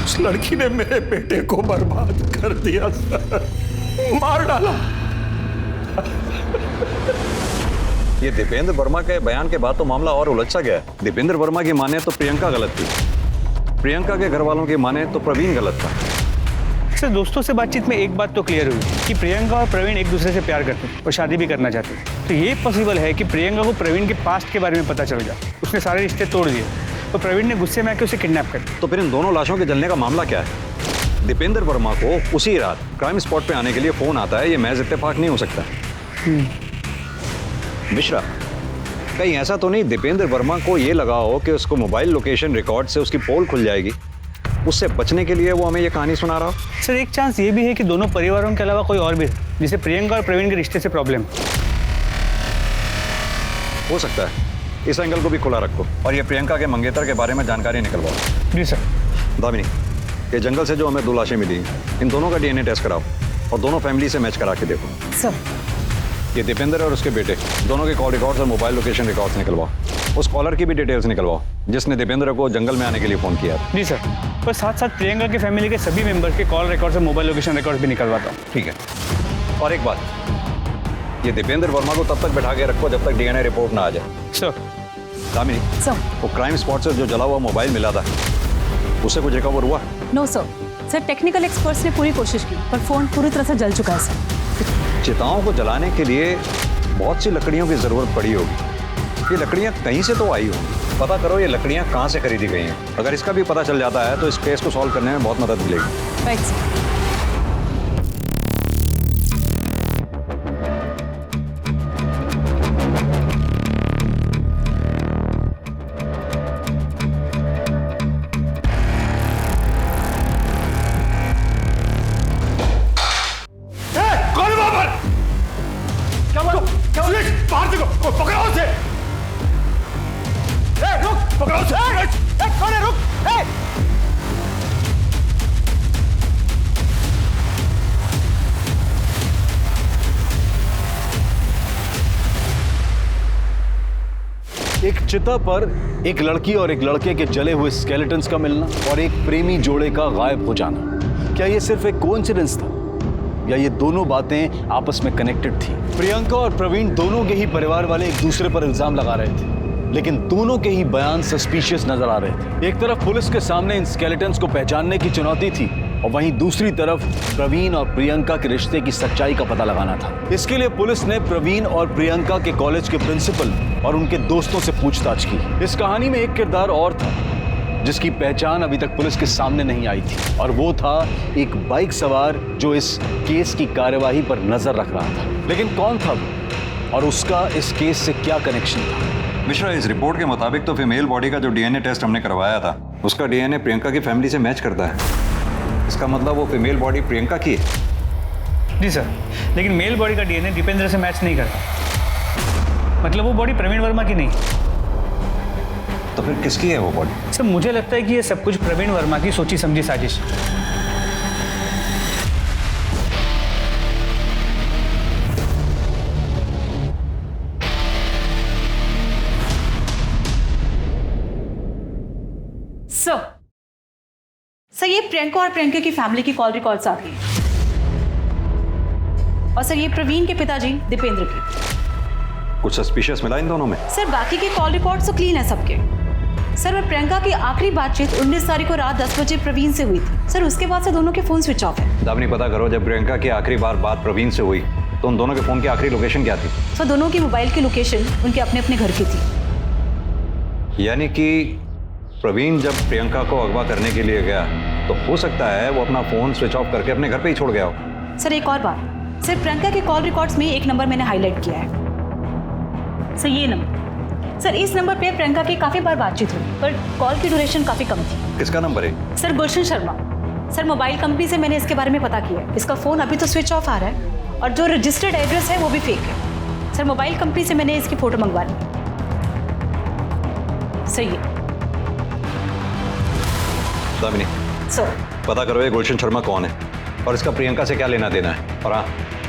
उस लड़की ने मेरे बेटे को बर्बाद कर दिया सर, मार डाला। ये दीपेंद्र वर्मा के बयान के बाद तो मामला और उलझ सा गया। दीपेंद्र वर्मा की माने तो प्रियंका गलत थी, प्रियंका के घर वालों की माने तो प्रवीण गलत था। सर दोस्तों से बातचीत में एक बात तो क्लियर हुई कि प्रियंका और प्रवीण एक दूसरे से प्यार करते हैं और शादी भी करना चाहते हैं। तो ये पॉसिबल है कि प्रियंका को प्रवीण के पास्ट के बारे में पता चल गया, उसने सारे रिश्ते तोड़ दिए, तो प्रवीण ने गुस्से में आके उसे किडनैप कर दिया। तो फिर इन दोनों लाशों के जलने का मामला क्या है? दीपेंद्र वर्मा को उसी रात क्राइम स्पॉट पे आने के लिए फोन आता है, ये महज इत्तेफाक नहीं हो सकता। मिश्रा, कहीं ऐसा तो नहीं दीपेंद्र वर्मा को ये लगा हो कि उसको मोबाइल लोकेशन रिकॉर्ड से उसकी पोल खुल जाएगी, उससे बचने के लिए वो हमें ये कहानी सुना रहा हो? सर एक चांस ये भी है कि दोनों परिवारों के अलावा कोई और भी है जिसे प्रियंका और प्रवीण के रिश्ते से प्रॉब्लम हो सकता है। इस एंगल को भी खुला रखो और ये प्रियंका के मंगेतर के बारे में जानकारी निकलवाओ। जी सर। दामिनी, ये जंगल से जो हमें 2 लाशें मिली, इन दोनों का DNA टेस्ट कराओ और दोनों फैमिली से मैच करा के देखो। सर ये दीपेंद्र और उसके बेटे दोनों के कॉल रिकॉर्ड्स और मोबाइल लोकेशन रिकॉर्ड्स निकलवाओ। उस कॉलर की भी डिटेल्स निकलवाओ जिसने दीपेंद्र को जंगल में आने के लिए फ़ोन किया। जी सर, और साथ साथ प्रियंका की फैमिली के सभी मेंबर्स के कॉल रिकॉर्ड्स और मोबाइल लोकेशन रिकॉर्ड्स भी निकलवाता हूँ। ठीक है। और एक बात, ये दीपेंद्र वर्मा को तब तक बैठा के रखो जब तक DNA रिपोर्ट ना आ जाए। सर। दामिनी, वो क्राइम स्पॉट से जो जला हुआ मोबाइल मिला था उससे कुछ रिकवर हुआ? नो सर टेक्निकल एक्सपर्ट्स ने पूरी कोशिश की पर फोन पूरी तरह से जल चुका है सर। चिताओं को जलाने के लिए बहुत सी लकड़ियों की जरूरत पड़ी होगी। ये लकड़ियां कहीं से तो आई होंगी, पता करो ये लकड़ियां कहाँ से खरीदी गई हैं। अगर इसका भी पता चल जाता है तो इस केस को सॉल्व करने में बहुत मदद मिलेगी। Right sir. एक चिता पर एक लड़की और एक लड़के के जले हुए स्केलेटन्स का मिलना और एक प्रेमी जोड़े का गायब हो जाना, क्या ये सिर्फ एक कोइंसिडेंस था या ये दोनों बातें आपस में कनेक्टेड थी? प्रियंका और प्रवीण दोनों के ही परिवार वाले एक दूसरे पर इल्जाम लगा रहे थे, लेकिन दोनों के ही बयान सस्पिशियस नजर आ रहे थे। एक तरफ पुलिस के सामने इन स्केलेटन्स को पहचानने की चुनौती थी और वहीं दूसरी तरफ प्रवीण और प्रियंका के रिश्ते की सच्चाई का पता लगाना था। इसके लिए पुलिस ने प्रवीण और प्रियंका के कॉलेज के प्रिंसिपल और उनके दोस्तों से पूछताछ की। इस कहानी में एक किरदार और था जिसकी पहचान अभी तक पुलिस के सामने नहीं आई थी, और वो था एक बाइक सवार जो इस केस की कार्यवाही पर नजर रख रहा था। लेकिन कौन था वो और उसका इस केस से क्या कनेक्शन था? मिश्रा, इस रिपोर्ट के मुताबिक तो फीमेल बॉडी का जो डीएनए टेस्ट हमने करवाया था उसका डीएनए प्रियंका की फैमिली से मैच करता है। इसका मतलब वो फीमेल बॉडी प्रियंका की है। जी सर, लेकिन मेल बॉडी का डीएनए दीपेंद्र से मैच नहीं करता। मतलब वो बॉडी प्रवीण वर्मा की नहीं। तो फिर किसकी है वो बॉडी? सर मुझे लगता है कि ये सब कुछ प्रवीण वर्मा की सोची समझी साजिश। सर ये प्रियंका और प्रियंका की फैमिली की कॉल रिकॉर्ड्स आ गई। और सर ये प्रवीण के पिताजी दीपेंद्र के। कुछ सस्पिशियस मिला इन दोनों में? सर बाकी के कॉल रिकॉर्ड्स तो क्लीन है सबके। सर और प्रियंका की आखिरी बातचीत 19 तारीख को रात 10 बजे प्रवीण से हुई थी। सर उसके बाद से दोनों के फोन स्विच ऑफ है। दामिनी, पता करो जब प्रियंका की आखिरी बात प्रवीण से हुई तो उन दोनों के फोन की आखिरी लोकेशन क्या थी? सर दोनों की मोबाइल की लोकेशन उनके अपने अपने घर की थी। यानी कि प्रवीण जब प्रियंका को अगवा करने के लिए गया तो हो सकता है वो अपना फोन स्विच ऑफ करके अपने घर पे ही छोड़ गया हो। सर एक और बात, सर प्रियंका के कॉल रिकॉर्ड्स में एक नंबर मैंने हाईलाइट किया है। सर ये नंबर, सर इस नंबर पे प्रियंका की काफी बार बातचीत हुई पर कॉल की ड्यूरेशन काफी कम थी। किसका नंबर है? सर गुलशन शर्मा। सर मोबाइल कंपनी से मैंने इसके बारे में पता किया है। इसका फोन अभी तो स्विच ऑफ आ रहा है और जो रजिस्टर्ड एड्रेस है वो भी फेक है। सर मोबाइल कंपनी से मैंने इसकी फोटो मंगवा ली। सही है दामिनी, सर। पता करो ये गुलशन शर्मा कौन है और इसका प्रियंका से क्या लेना देना है। और हाँ,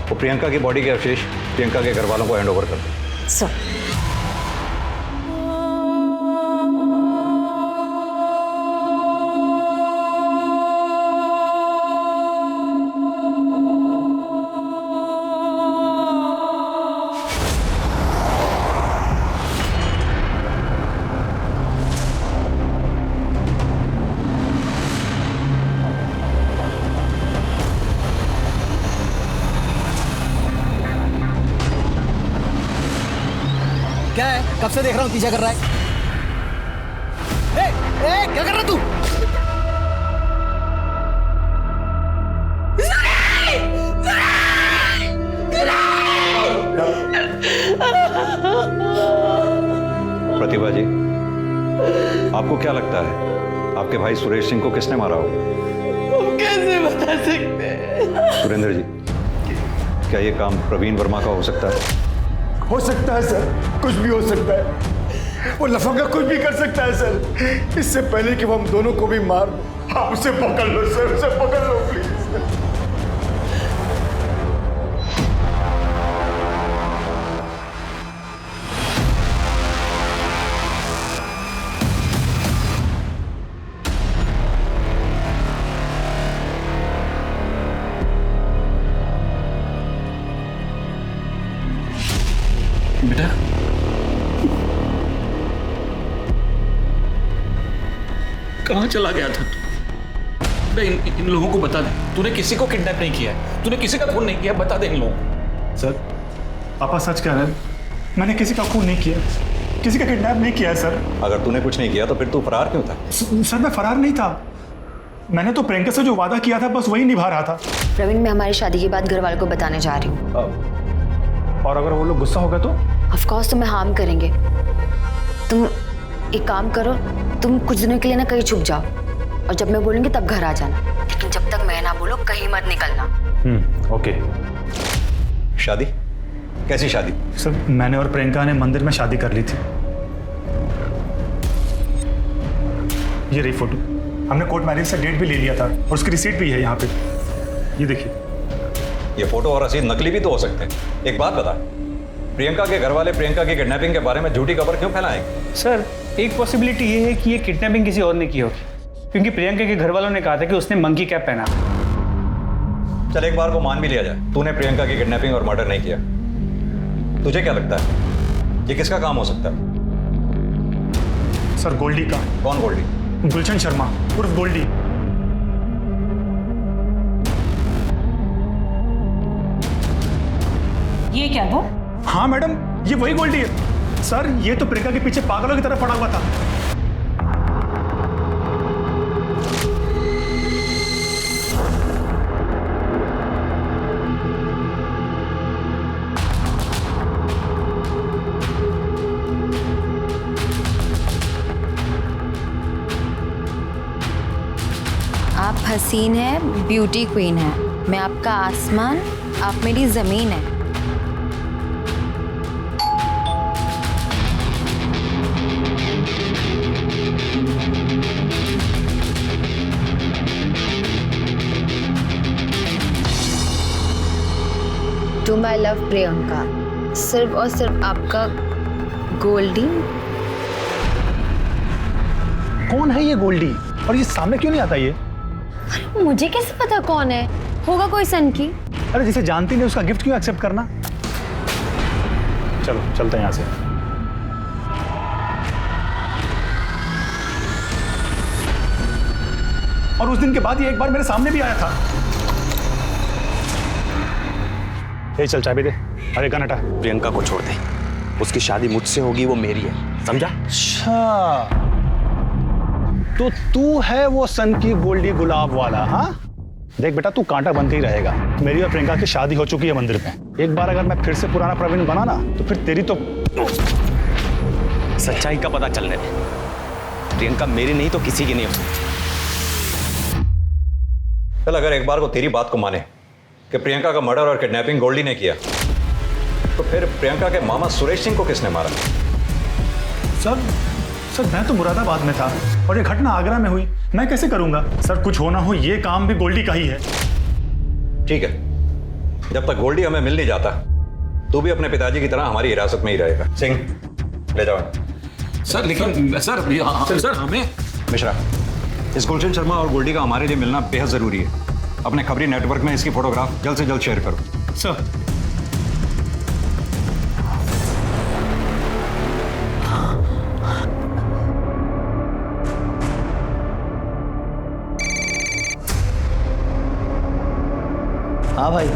वो प्रियंका की बॉडी के अवशेष प्रियंका के घर वालों को हैंड ओवर कर दो। सर क्या है? कब से देख रहा हूँ पीछा कर रहा है। क्या कर रहा तू? प्रतिभा जी, आपको क्या लगता है आपके भाई सुरेश सिंह को किसने मारा हो? हम कैसे बता सकते हैं? सुरेंद्र जी, क्या ये काम प्रवीण वर्मा का हो सकता है? हो सकता है सर, कुछ भी हो सकता है। वो लफंगा कुछ भी कर सकता है सर। इससे पहले कि वो हम दोनों को भी मार दो, आप उसे पकड़ लो सर, उसे पकड़ लो प्लीज। बेटा, कहाँ चला गया था तू? इन लोगों को बता दे, तूने किसी को किडनैप नहीं किया है, तूने किसी का खून नहीं किया, बता दे इन लोगों को। सर पापा सच कह रहे हैं, मैंने किसी का खून नहीं किया, किसी का किडनैप नहीं किया है सर। अगर तूने कुछ नहीं किया तो फिर तू फरार क्यों था? सर मैं फरार नहीं था, मैंने तो प्रियंका से जो वादा किया था बस वही निभा रहा था। प्रवीण, मैं हमारी शादी की बात घर वालों को बताने जा रही हूँ। और अगर वो लोग गुस्सा होगा तो? ऑफ कोर्स तुम्हें हार्म करेंगे। तुम एक काम करो, तुम कुछ दिनों के लिए ना कहीं छुप जाओ और जब मैं बोलूंगी तब घर आ जाना, लेकिन जब तक मैं ना बोलूं कहीं मत निकलना। ओके। शादी? कैसी शादी? सर मैंने और प्रियंका ने मंदिर में शादी कर ली थी। ये रही फोटो, हमने कोर्ट मैरिज से डेट भी ले लिया था और उसकी रिसीट भी है यहाँ पे, ये देखिए। ये फोटो और रसीद नकली भी तो हो सकते हैं। एक बात बता, प्रियंका के घर वाले प्रियंका की किडनैपिंग के बारे में झूठी खबर क्यों फैलाएंगे? सर एक पॉसिबिलिटी ये है कि ये किडनैपिंग किसी और ने की होगी, क्योंकि प्रियंका के घर वालों ने कहा था कि उसने मंकी कैप पहना। चल एक बार को मान भी लिया जाए, तूने प्रियंका की किडनैपिंग और मर्डर नहीं किया। तुझे क्या लगता है ये किसका काम हो सकता है? सर गोल्डी का। कौन गोल्डी? गुलशन शर्मा उर्फ गोल्डी। ये क्या वो? हाँ मैडम, ये वही गोल्डी है। सर, ये तो प्रियंका के पीछे पागलों की तरह पड़ा हुआ था। आप हसीन है, ब्यूटी क्वीन है। मैं आपका आसमान, आप मेरी जमीन है। टू माई लव प्रियंका, सिर्फ और सिर्फ आपका गोल्डी। कौन है ये गोल्डी और ये सामने क्यों नहीं आता ये? मुझे कैसे पता कौन है? होगा कोई सन की। अरे जिसे जानती नहीं उसका गिफ्ट क्यों एक्सेप्ट करना? चलो चलते हैं यहाँ से। और उस दिन के बाद ये एक बार मेरे सामने भी आया था। ए चल चाबी दे। अरे गन हटा। प्रियंका को छोड़ दे, उसकी शादी मुझसे होगी, वो मेरी है, समझा? अच्छा, तो तू है वो सन की गोल्डी गुलाब वाला? हाँ देख बेटा, तू कांटा बनते ही रहेगा। मेरी और प्रियंका की शादी हो चुकी है मंदिर में। एक बार अगर मैं फिर से पुराना प्रवीण बना ना, तो फिर तेरी तो सच्चाई का पता चलने दे। प्रियंका मेरी नहीं तो किसी की नहीं हो सकती। चल, अगर एक बार को तेरी बात को माने कि प्रियंका का मर्डर और किडनैपिंग गोल्डी ने किया, तो फिर प्रियंका के मामा सुरेश सिंह को किसने मारा? सर मैं तो मुरादाबाद में था और ये घटना आगरा में हुई। मैं कैसे करूंगा? सर कुछ होना हो, ये काम भी गोल्डी का ही है। ठीक है, जब तक गोल्डी हमें मिल नहीं जाता, तू भी अपने पिताजी की तरह हमारी हिरासत में ही रहेगा। सिंह, ले जाओ। सर लेकिन सर हमें मिश्रा, इस गुलशन शर्मा और गोल्डी का हमारे लिए मिलना बेहद जरूरी है। अपने खबरी नेटवर्क में इसकी फोटोग्राफ जल्द से जल्द शेयर करो। सर हाँ भाई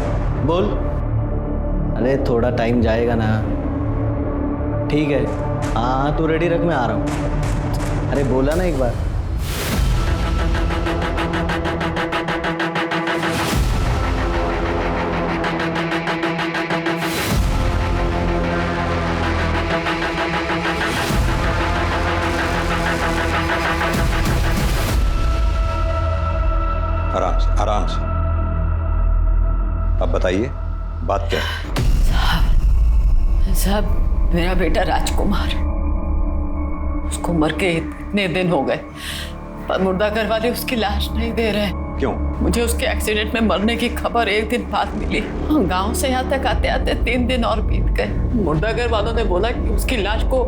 बोल। अरे थोड़ा टाइम जाएगा ना। ठीक है, हाँ तू रेडी रख, मैं आ रहा हूँ। अरे बोला ना एक बार। आराम से, आराम से। अब बताइए बात क्या है? साहब, मेरा बेटा राजकुमार, उसको मर के इतने दिन हो गए, पर मुर्दाघर वाले उसकी लाश नहीं दे रहे। क्यों? मुझे उसके एक्सीडेंट में मरने की खबर एक दिन बाद मिली। गांव से यहाँ तक आते आते 3 दिन और बीत गए। मुर्दाघर वालों ने बोला कि उसकी लाश को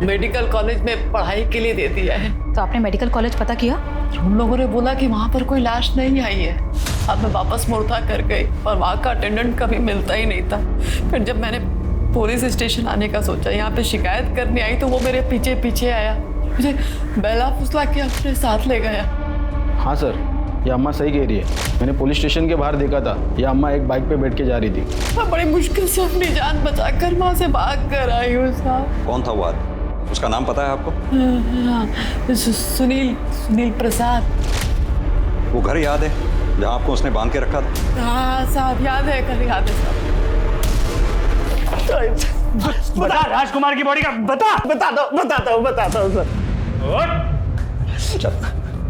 मेडिकल कॉलेज में पढ़ाई के लिए दे दिया है। तो आपने मेडिकल कॉलेज पता किया? उन लोगों ने बोला कि वहाँ पर कोई लाश नहीं आई है। अब मैं वापस मुर्दा कर गई, पर वहाँ का अटेंडेंट कभी मिलता ही नहीं था। फिर जब मैंने पुलिस स्टेशन आने का सोचा, यहाँ पे शिकायत करने आई, तो वो मेरे पीछे पीछे आया, मुझे बेला फुसला के अपने साथ ले गया। हाँ सर, ये अम्मा सही कह रही है। मैंने पुलिस स्टेशन के बाहर देखा था, ये अम्मा एक बाइक पे बैठ के जा रही थी। मैं बड़ी मुश्किल से अपनी जान बचाकर वहाँ से भाग कर आई हूँ साहब। कौन था वो आदमी? उसका नाम पता है आपको? सुनील प्रसाद। वो घर याद है जहाँ आपको उसने बांध के रखा था? हाँ साहब, याद है, कल याद है साहब। बता राजकुमार की बॉडी का बताता हूँ सर। चल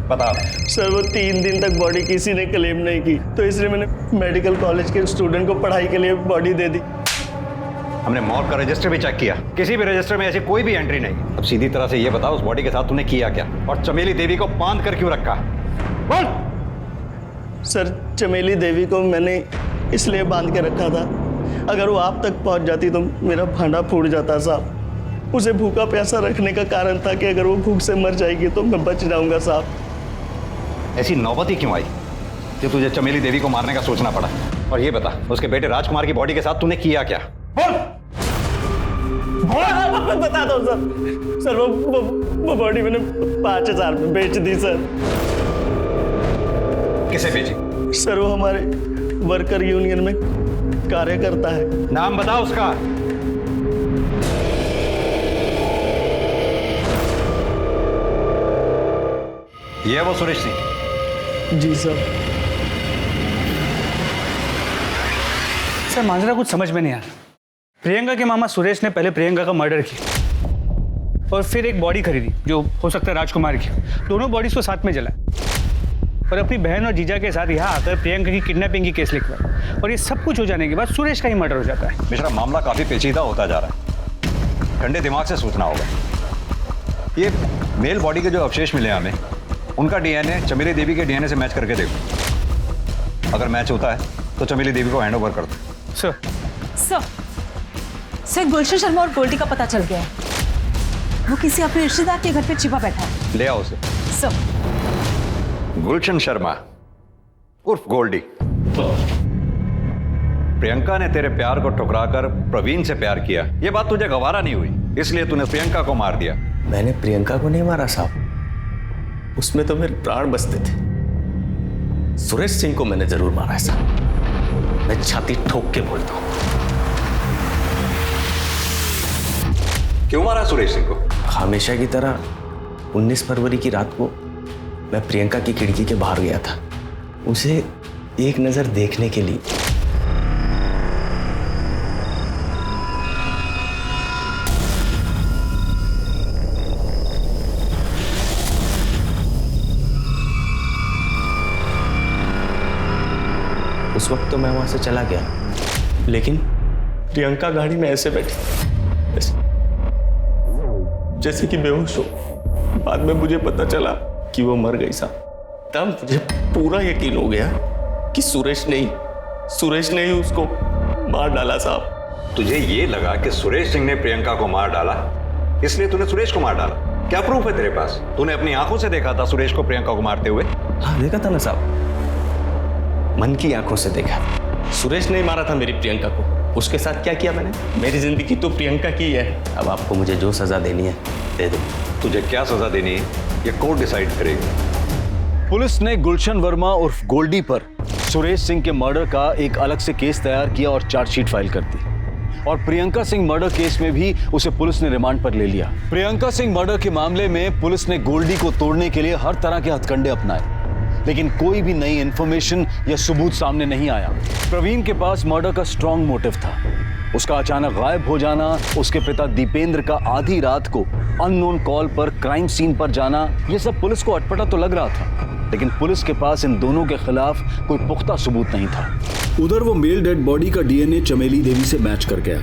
बता। सर वो 3 दिन तक बॉडी किसी ने क्लेम नहीं की, तो इसलिए मैंने मेडिकल कॉलेज के स्टूडेंट को पढ़ाई के लिए बॉडी दे दी। हमने मॉर्ग का रजिस्टर भी चेक किया, किसी भी रजिस्टर में ऐसी कोई भी एंट्री नहीं। अब सीधी तरह से ये बताओ, उस बॉडी के साथ तूने किया क्या, और चमेली देवी को बांध कर क्यों रखा? बोल। सर चमेली देवी को मैंने इसलिए बांध के रखा था, अगर वो आप तक पहुंच जाती तो मेरा भांडा फूट जाता साहब। उसे भूखा प्यासा रखने का कारण था कि अगर वो भूख से मर जाएगी तो मैं बच जाऊंगा साहब। ऐसी नौबत ही क्यों आई कि तुझे चमेली देवी को मारने का सोचना पड़ा? और ये बता, उसके बेटे राजकुमार की बॉडी के साथ तूने किया क्या? बता दो सर, वो बॉडी मैंने 5000 में बेच दी सर। किसे बेची? सर वो हमारे वर्कर यूनियन में गलत कार्य करता है। नाम बताओ उसका। ये है वो सुरेश सिंह। जी सर। सर मांजरा कुछ समझ में नहीं आ रहा। प्रियंका के मामा सुरेश ने पहले प्रियंका का मर्डर किया और फिर एक बॉडी खरीदी जो हो सकता है राजकुमार की। दोनों बॉडीज को साथ में जलाया और अपनी बहन और जीजा के साथ यहाँ आकर प्रियंका की किडनैपिंग की केस लिखवाया। और ये सब कुछ हो जाने के बाद सुरेश का ही मर्डर हो जाता है। मिश्रा, मामला काफी पेचीदा होता जा रहा है, ठंडे दिमाग से सोचना होगा। ये मेल बॉडी के जो अवशेष मिले हमें, उनका डीएनए चमेली देवी के डीएनए से मैच करके देखो। अगर मैच होता है तो चमेली देवी को हैंड ओवर कर दो। सर सर गुलशन शर्मा और गोल्डी का पता चल गया है। वो किसी अपने रिश्तेदार के घर पे छिपा बैठा है। ले आओ उसे। सर। गुलशन शर्मा उर्फ गोल्डी, प्रियंका ने तेरे प्यार को ठुकराकर प्रवीण से प्यार किया। ये बात तुझे गवारा नहीं हुई, इसलिए तूने प्रियंका को मार दिया। मैंने प्रियंका को नहीं मारा साहब, उसमें तो मेरे प्राण बसते थे। सुरेश सिंह को मैंने जरूर मारा है साहब, मैं छाती ठोक के बोलता हूं। क्यों मारा सुरेश सिंह को? हमेशा की तरह 19 फरवरी की रात को मैं प्रियंका की खिड़की के बाहर गया था, उसे एक नजर देखने के लिए। उस वक्त तो मैं वहां से चला गया, लेकिन प्रियंका गाड़ी में ऐसे बैठी जैसे कि बेहोश हो। बाद में मुझे पता चला कि वो मर गई साहब। तब मुझे पूरा यकीन हो गया कि सुरेश ने ही उसको मार डाला साहब। तुझे ये लगा कि सुरेश सिंह ने प्रियंका को मार डाला, इसलिए तूने सुरेश को मार डाला? क्या प्रूफ है तेरे पास? तूने अपनी आंखों से देखा था सुरेश को प्रियंका को मारते हुए? हाँ देखा था ना साहब, मन की आंखों से देखा। सुरेश ने मारा था मेरी प्रियंका को। उसके साथ क्या किया मैंने? मेरी जिंदगी तो प्रियंका की है। अब आपको मुझे जो सजा देनी है दे दो। तुझे क्या सजा देनी है ये कोर्ट डिसाइड करेगी। पुलिस ने गुलशन वर्मा उर्फ गोल्डी पर सुरेश सिंह के मर्डर का एक अलग से केस तैयार किया और चार्जशीट फाइल कर दी। और प्रियंका सिंह मर्डर केस में भी उसे पुलिस ने रिमांड पर ले लिया। प्रियंका सिंह मर्डर के मामले में पुलिस ने गोल्डी को तोड़ने के लिए हर तरह के हथकंडे अपनाए, लेकिन कोई भी नई इंफॉर्मेशन या सबूत सामने नहीं आया। प्रवीण के पास मर्डर का स्ट्रॉन्ग मोटिव था। उसका अचानक गायब हो जाना, उसके पिता दीपेंद्र का आधी रात को अननोन कॉल पर क्राइम सीन पर जाना, यह सब पुलिस को अटपटा तो लग रहा था, लेकिन पुलिस के पास इन दोनों के खिलाफ कोई पुख्ता सबूत नहीं था। उधर वो मेल डेड बॉडी का डीएनए चमेली देवी से मैच कर गया,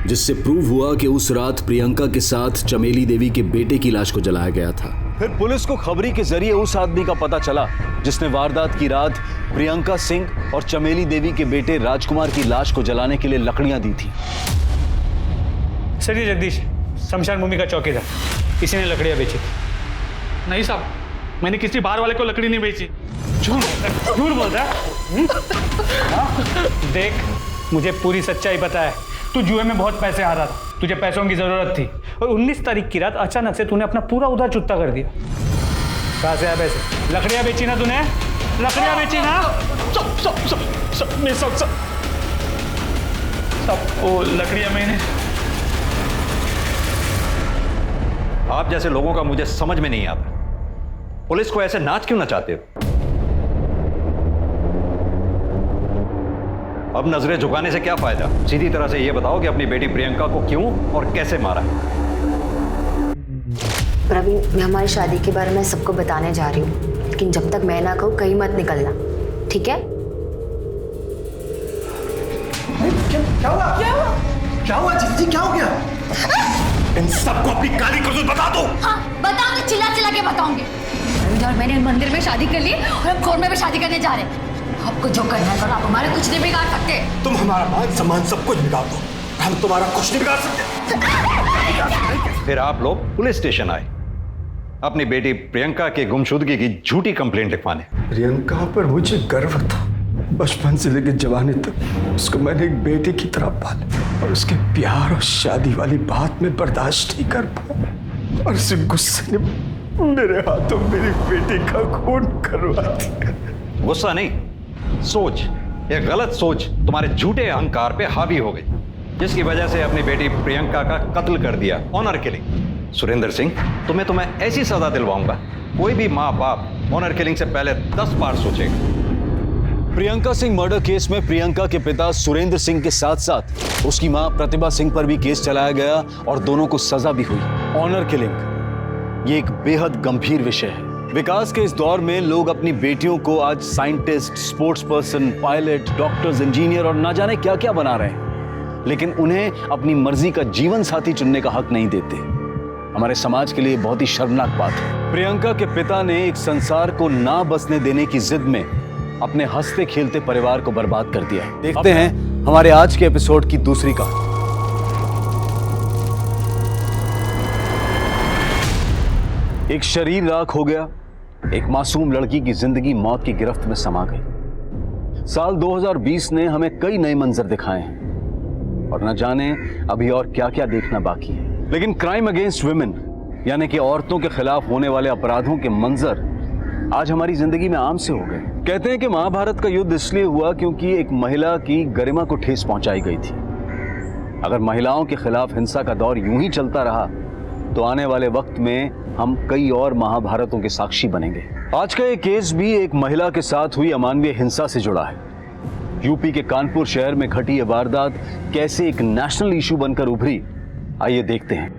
जिससे प्रूव हुआ कि उस रात प्रियंका के साथ चमेली देवी के बेटे की लाश को जलाया गया था। फिर पुलिस को खबरी के जरिए उस आदमी का पता चला जिसने वारदात की रात प्रियंका सिंह और चमेली देवी के बेटे राजकुमार की लाश को जलाने के लिए लकड़ियां दी थी। सर ये जगदीश शमशान भूमि का चौकीदार, इसी ने लकड़ियां बेची थी। नहीं साहब, मैंने किसी बाहर वाले को लकड़ी नहीं बेची। झूठ बोल रहा है। देख मुझे पूरी सच्चाई पता है। तू जुए में बहुत पैसे हारा था, तुझे पैसों की जरूरत थी और 19 तारीख की रात अचानक से तूने अपना पूरा उधार चुकता कर दिया। कहाँ से आया पैसे? लकड़ियां बेची ना तूने? लकड़ियां बेची ना? सब वो लकड़ियां मैंने। आप जैसे लोगों का मुझे समझ में नहीं आता, पुलिस को ऐसे नाच क्यों नचाते हो? अब नजरें झुकाने से क्या फायदा? सीधी तरह से ये बताओ कि अपनी बेटी प्रियंका को क्यों और कैसे मारा? प्रवीण, मैं हमारी शादी के बारे में सबको बताने जा रही हूँ, लेकिन जब तक मैं ना कहूँ कहीं मत निकलना, ठीक है? क्या हुआ जीजी, क्या हो गया? इन सबको अपनी काली करतूत बता दो। हाँ बताऊंगी, चिल्ला चिल्ला के बताऊंगी। और मैंने मंदिर में शादी कर ली और हम खोर में भी शादी करने जा रहे हैं। आपको जो करना है करो, आप हमारे कुछ नहीं बिगाड़ सकते। तुम हमारा मान सम्मान सब कुछ बिगाड़ दो, हम तुम्हारा कुछ नहीं बिगाड़ सकते। फिर आप लोग पुलिस स्टेशन आए अपनी बेटी प्रियंका की गुमशुदगी की झूठी कंप्लेंट लिखवाने। प्रियंका पर मुझे गर्व था। बचपन से लेकर जवानी तक उसको मैंने एक बेटी की तरह पाला और उसके प्यार और शादी वाली बात में बर्दाश्त नहीं कर पाया और उस गुस्से ने मेरे हाथों मेरी बेटी का खून करवा दिया। गुस्सा नहीं, सोच। ये गलत सोच तुम्हारे झूठे अहंकार पे हावी हो गई, जिसकी वजह से अपनी बेटी प्रियंका का कत्ल कर दिया, ऑनर किलिंग। सुरेंद्र सिंह, तुम्हें ऐसी सजा दिलवाऊंगा, कोई भी माँ बाप ऑनर किलिंग से पहले 10 बार सोचेगा। प्रियंका सिंह मर्डर केस में प्रियंका के पिता सुरेंद्र सिंह के साथ साथ उसकी मां प्रतिभा सिंह पर भी केस चलाया गया और दोनों को सजा भी हुई। ऑनर किलिंग ये एक बेहद गंभीर विषय है। विकास के इस दौर में लोग अपनी बेटियों को आज scientist, sports person, pilot, doctors, engineer और ना जाने क्या क्या बना रहे हैं, लेकिन उन्हें अपनी मर्जी का जीवन साथी चुनने का हक नहीं देते। हमारे समाज के लिए बहुत ही शर्मनाक बात है। प्रियंका के पिता ने एक संसार को ना बसने देने की जिद में अपने हंसते खेलते परिवार को बर्बाद कर दिया। देखते हैं हमारे आज के एपिसोड की दूसरी कहानी। एक शरीर राख हो गया, एक मासूम लड़की की जिंदगी मौत की गिरफ्त में समा गई। साल 2020 ने हमें कई नए मंजर दिखाए हैं और न जाने अभी और क्या क्या देखना बाकी है, लेकिन क्राइम अगेंस्ट वुमेन यानी कि औरतों के खिलाफ होने वाले अपराधों के मंजर आज हमारी जिंदगी में आम से हो गए। कहते हैं कि महाभारत का युद्ध इसलिए हुआ क्योंकि एक महिला की गरिमा को ठेस पहुंचाई गई थी। अगर महिलाओं के खिलाफ हिंसा का दौर यूं ही चलता रहा तो आने वाले वक्त में हम कई और महाभारतों के साक्षी बनेंगे। आज का ये केस भी एक महिला के साथ हुई अमानवीय हिंसा से जुड़ा है। यूपी के कानपुर शहर में घटी ये वारदात कैसे एक नेशनल इशू बनकर उभरी, आइए देखते हैं।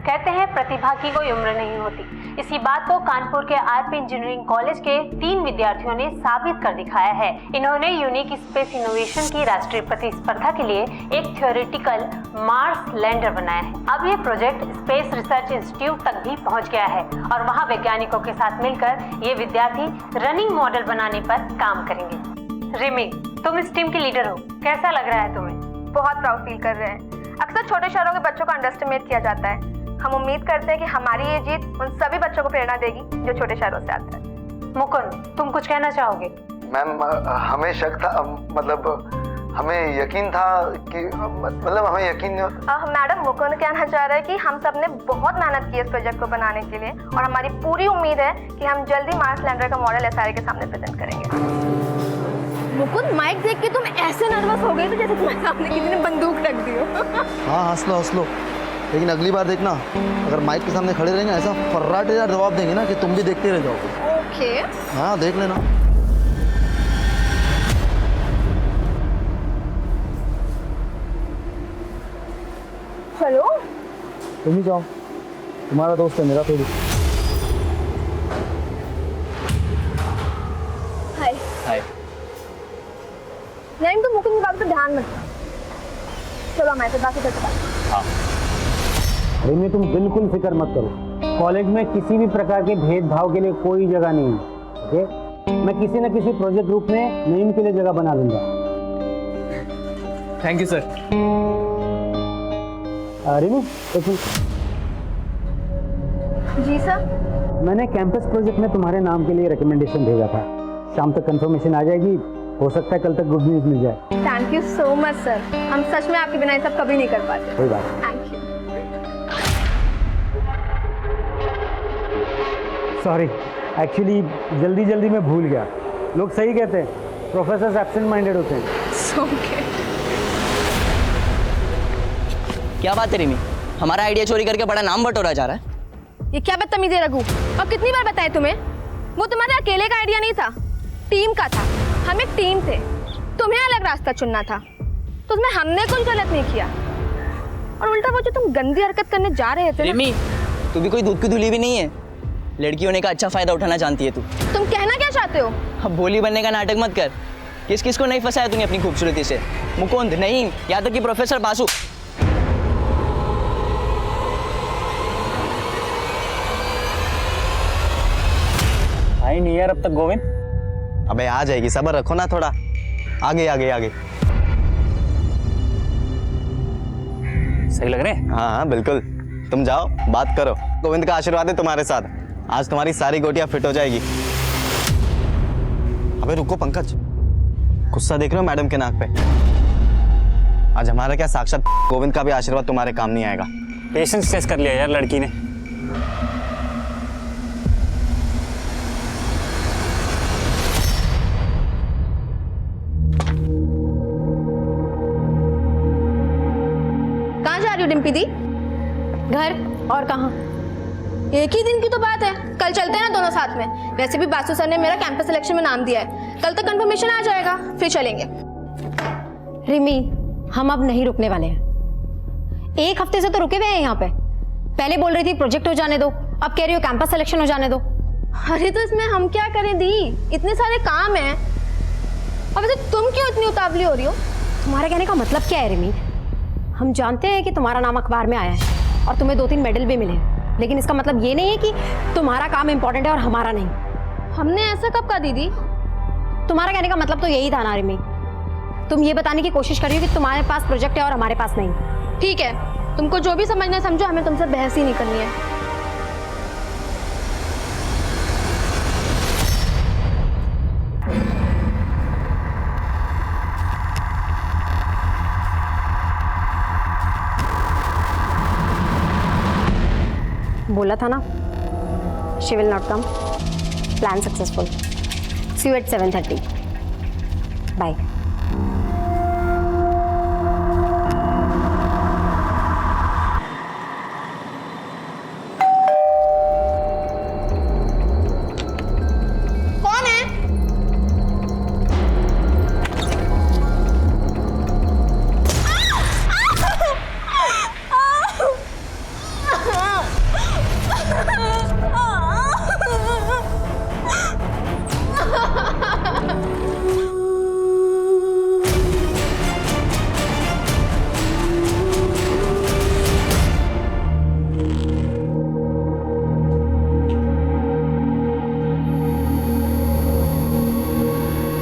कहते हैं प्रतिभा की कोई उम्र नहीं होती। इसी बात को कानपुर के आरपी इंजीनियरिंग कॉलेज के 3 विद्यार्थियों ने साबित कर दिखाया है। इन्होंने यूनिक स्पेस इनोवेशन की राष्ट्रीय प्रतिस्पर्धा के लिए एक थ्योरेटिकल मार्स लैंडर बनाया है। अब ये प्रोजेक्ट स्पेस रिसर्च इंस्टीट्यूट तक भी पहुंच गया है और वहां वैज्ञानिकों के साथ मिलकर ये विद्यार्थी रनिंग मॉडल बनाने पर काम करेंगे। रिमी, तुम इस टीम की लीडर हो, कैसा लग रहा है तुम्हें? बहुत प्राउड फील कर रहे हैं। अक्सर छोटे शहरों के बच्चों को अंडर एस्टिमेट किया जाता है। हम उम्मीद करते हैं कि हमारी ये जीत उन सभी बच्चों को प्रेरणा देगी जो छोटे शहरों से आते हैं। मुकुंद, तुम कुछ कहना चाहोगे? मैम, हमें शक था, मतलब हमें यकीन था कि हमें यकीन मैडम, मुकुंद कहना चाह रहे हैं कि हम सब ने बहुत मेहनत की इस प्रोजेक्ट को बनाने के लिए और हमारी पूरी उम्मीद है कि हम जल्दी मार्स लैंडर का मॉडल एसआरए के सामने प्रेजेंट करेंगे। मुकुंद, माइक देख के तुम ऐसे नर्वस हो गए थे जैसे तुम्हारे सामने किसी ने बंदूक रख दी हो। हाँ, हंस लो, लेकिन अगली बार देखना, अगर माइक के सामने खड़े रहेंगे ऐसा फर्राटेदार जवाब देंगे ना कि तुम भी देखते रह जाओगे। ओके। हाँ, देख लेना। हेलो, तुम ही जाओ, तुम्हारा दोस्त है, मेरा थोड़ी। हाय। हाय। नहीं, तो मुकुंद की बात पे ध्यान मत दो। चलो हमारे साथ बाकी करते हैं। हाँ। रिमी, तुम बिल्कुल फिक्र मत करो। कॉलेज में किसी भी प्रकार के भेदभाव के लिए कोई जगह नहीं है। ओके, मैं किसी न किसी प्रोजेक्ट ग्रुप में नईम के लिए जगह बना लूंगा। Thank you sir. रिमी, एक मिनट। जी सर। मैंने कैंपस प्रोजेक्ट में तुम्हारे नाम के लिए रिकमेंडेशन भेजा था। शाम तक कंफर्मेशन आ जाएगी, हो सकता है कल तक गुड न्यूज मिल जाए। Thank you so much sir. हम सच में आपके बिना ये सब कभी नहीं कर पाते। कोई बात नहीं। Thank you. सॉरी, एक्चुअली जल्दी में भूल गया। लोग सही कहते हैं, प्रोफेसर एब्सेंट माइंडेड होते हैं। ओके। क्या बात है रिमी, हमारा आइडिया चोरी करके बड़ा नाम बटोरा जा रहा है। ये क्या बदतमीजी है रघु, अब कितनी बार बताए तुम्हें? वो तुम्हारे अकेले का आइडिया नहीं था, टीम का था। हम एक टीम थे, तुम्हें अलग रास्ता चुनना था, तो उसमें हमने कुछ गलत नहीं किया। और उल्टा वो जो तुम गंदी हरकत करने जा रहे थे। रिमी, तू भी कोई दूध की धुली भी नहीं है। लड़की होने का अच्छा फायदा उठाना जानती है तू। तुम कहना क्या चाहते हो? अब बोली बनने का नाटक मत कर। किस किस को नहीं फंसाया तूने अपनी खूबसूरती से? मुकुंद नहीं, यहाँ तक कि प्रोफेसर बासु। आई नहीं यार अब तक गोविंद। अबे आ जाएगी, सब्र रखो ना थोड़ा। आगे आगे आगे। सही लग रहे हैं? हाँ बिल्कुल, तुम जाओ बात करो। गोविंद का आशीर्वाद है तुम्हारे साथ, आज तुम्हारी सारी गोटियां फिट हो जाएगी। अबे रुको पंकज, गुस्सा देख रहे हो मैडम के नाक पे? आज हमारा क्या, साक्षात गोविंद का भी आशीर्वाद तुम्हारे काम नहीं आएगा। पेशेंस टेस्ट कर लिया यार लड़की ने। डिम्पी दी? घर और कहाँ? एक ही दिन की तो बात है, कल चलते हैं ना दोनों साथ में। वैसे भी बासु सर ने मेरा कैंपस सिलेक्शन में नाम दिया है, कल तक कंफर्मेशन आ जाएगा, फिर चलेंगे। रिमी, हम अब नहीं रुकने वाले हैं। एक हफ्ते से तो रुके हुए हैं यहाँ पे। पहले बोल रही थी प्रोजेक्ट हो जाने दो, अब कह रही हो कैंपस सिलेक्शन हो जाने दो। अरे तो इसमें हम क्या करें दी, इतने सारे काम हैं। अब वैसे तुम क्यों इतनी उतावली हो रही हो? तुम्हारे कहने का मतलब क्या है रिमी? हम जानते हैं कि तुम्हारा नाम अखबार में आया है और तुम्हें 2-3 मेडल भी मिले, लेकिन इसका मतलब ये नहीं है कि तुम्हारा काम इंपॉर्टेंट है और हमारा नहीं। हमने ऐसा कब कहा दीदी? तुम्हारा कहने का मतलब तो यही था ना रिमी। तुम ये बताने की कोशिश कर रही हो कि तुम्हारे पास प्रोजेक्ट है और हमारे पास नहीं। ठीक है, तुमको जो भी समझना है समझो, हमें तुमसे बहस ही नहीं करनी है। बोला था ना, she will not come. Plan successful. See you at 7:30। Bye. कौन है?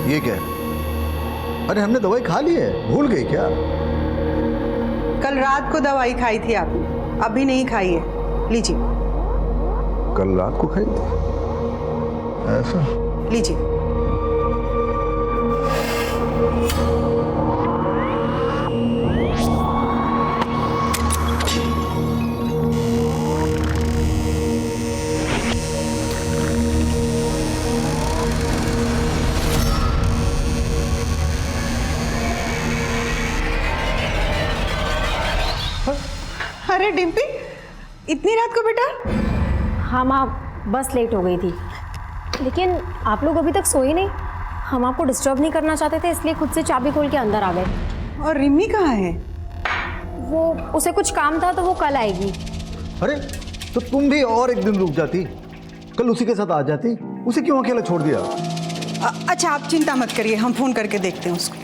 ये क्या है? अरे हमने दवाई खा ली है, भूल गई क्या? कल रात को दवाई खाई थी आपने, अभी नहीं खाई है, लीजिए। कल रात को खाई थी? ऐसा? लीजिए। अरे डिम्पी, इतनी रात को बेटा? हाँ माँ, बस लेट हो गई थी, लेकिन आप लोग अभी तक सोए नहीं। हम आपको डिस्टर्ब नहीं करना चाहते थे, इसलिए खुद से चाबी खोल के अंदर आ गए। और रिमी कहाँ है? वो, उसे कुछ काम था तो वो कल आएगी। अरे तो तुम भी और एक दिन रुक जाती, कल उसी के साथ आ जाती। उसे क्यों अकेला छोड़ दिया? अच्छा आप चिंता मत करिए, हम फोन करके देखते हैं उसको।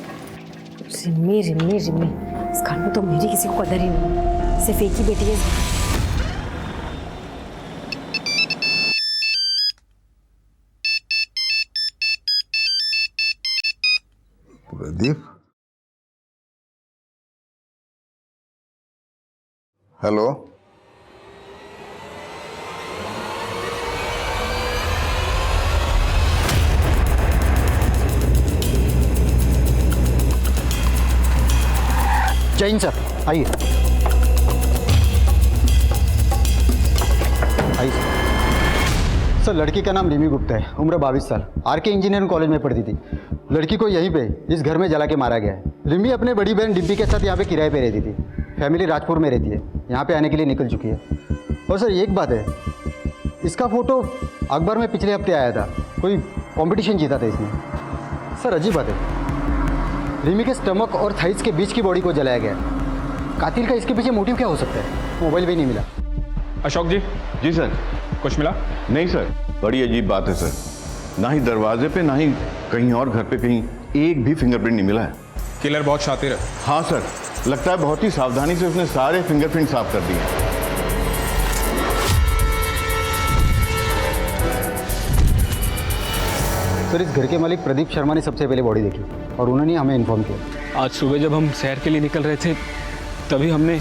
रिमी रिमी रिमी, इस घर में तो मेरी किसी को कदर ही नहीं, सिर्फ एक ही बेटी है। प्रदीप, हेलो। जैन सर, आइए आइए सर। लड़की का नाम रिमी गुप्ता है, उम्र 22 साल, आरके इंजीनियरिंग कॉलेज में पढ़ती थी। लड़की को यहीं पे इस घर में जला के मारा गया है। रिमी अपने बड़ी बहन डिम्पी के साथ यहाँ पे किराए पे रहती थी। फैमिली राजपुर में रहती है, यहाँ पे आने के लिए निकल चुकी है। और सर एक बात है, इसका फोटो अखबार में पिछले हफ्ते आया था, कोई कॉम्पिटिशन जीता था इसमें। सर अजीब बात है, रिमी के स्टमक और थाइस के बीच की बॉडी को जलाया गया। कातिल का इसके पीछे मोटिव क्या हो सकता है? मोबाइल भी नहीं मिला। अशोक जी। जी सर। कुछ मिला? नहीं सर, बड़ी अजीब बात है सर, ना ही दरवाजे पे ना ही कहीं और घर पे कहीं एक भी फिंगरप्रिंट नहीं मिला है। किलर बहुत शातिर है। हाँ सर, लगता है बहुत ही सावधानी से उसने सारे फिंगरप्रिंट साफ कर दिए। सर इस घर के मालिक प्रदीप शर्मा ने सबसे पहले बॉडी देखी और उन्होंने हमें इन्फॉर्म किया। आज सुबह जब हम सैर के लिए निकल रहे थे तभी हमने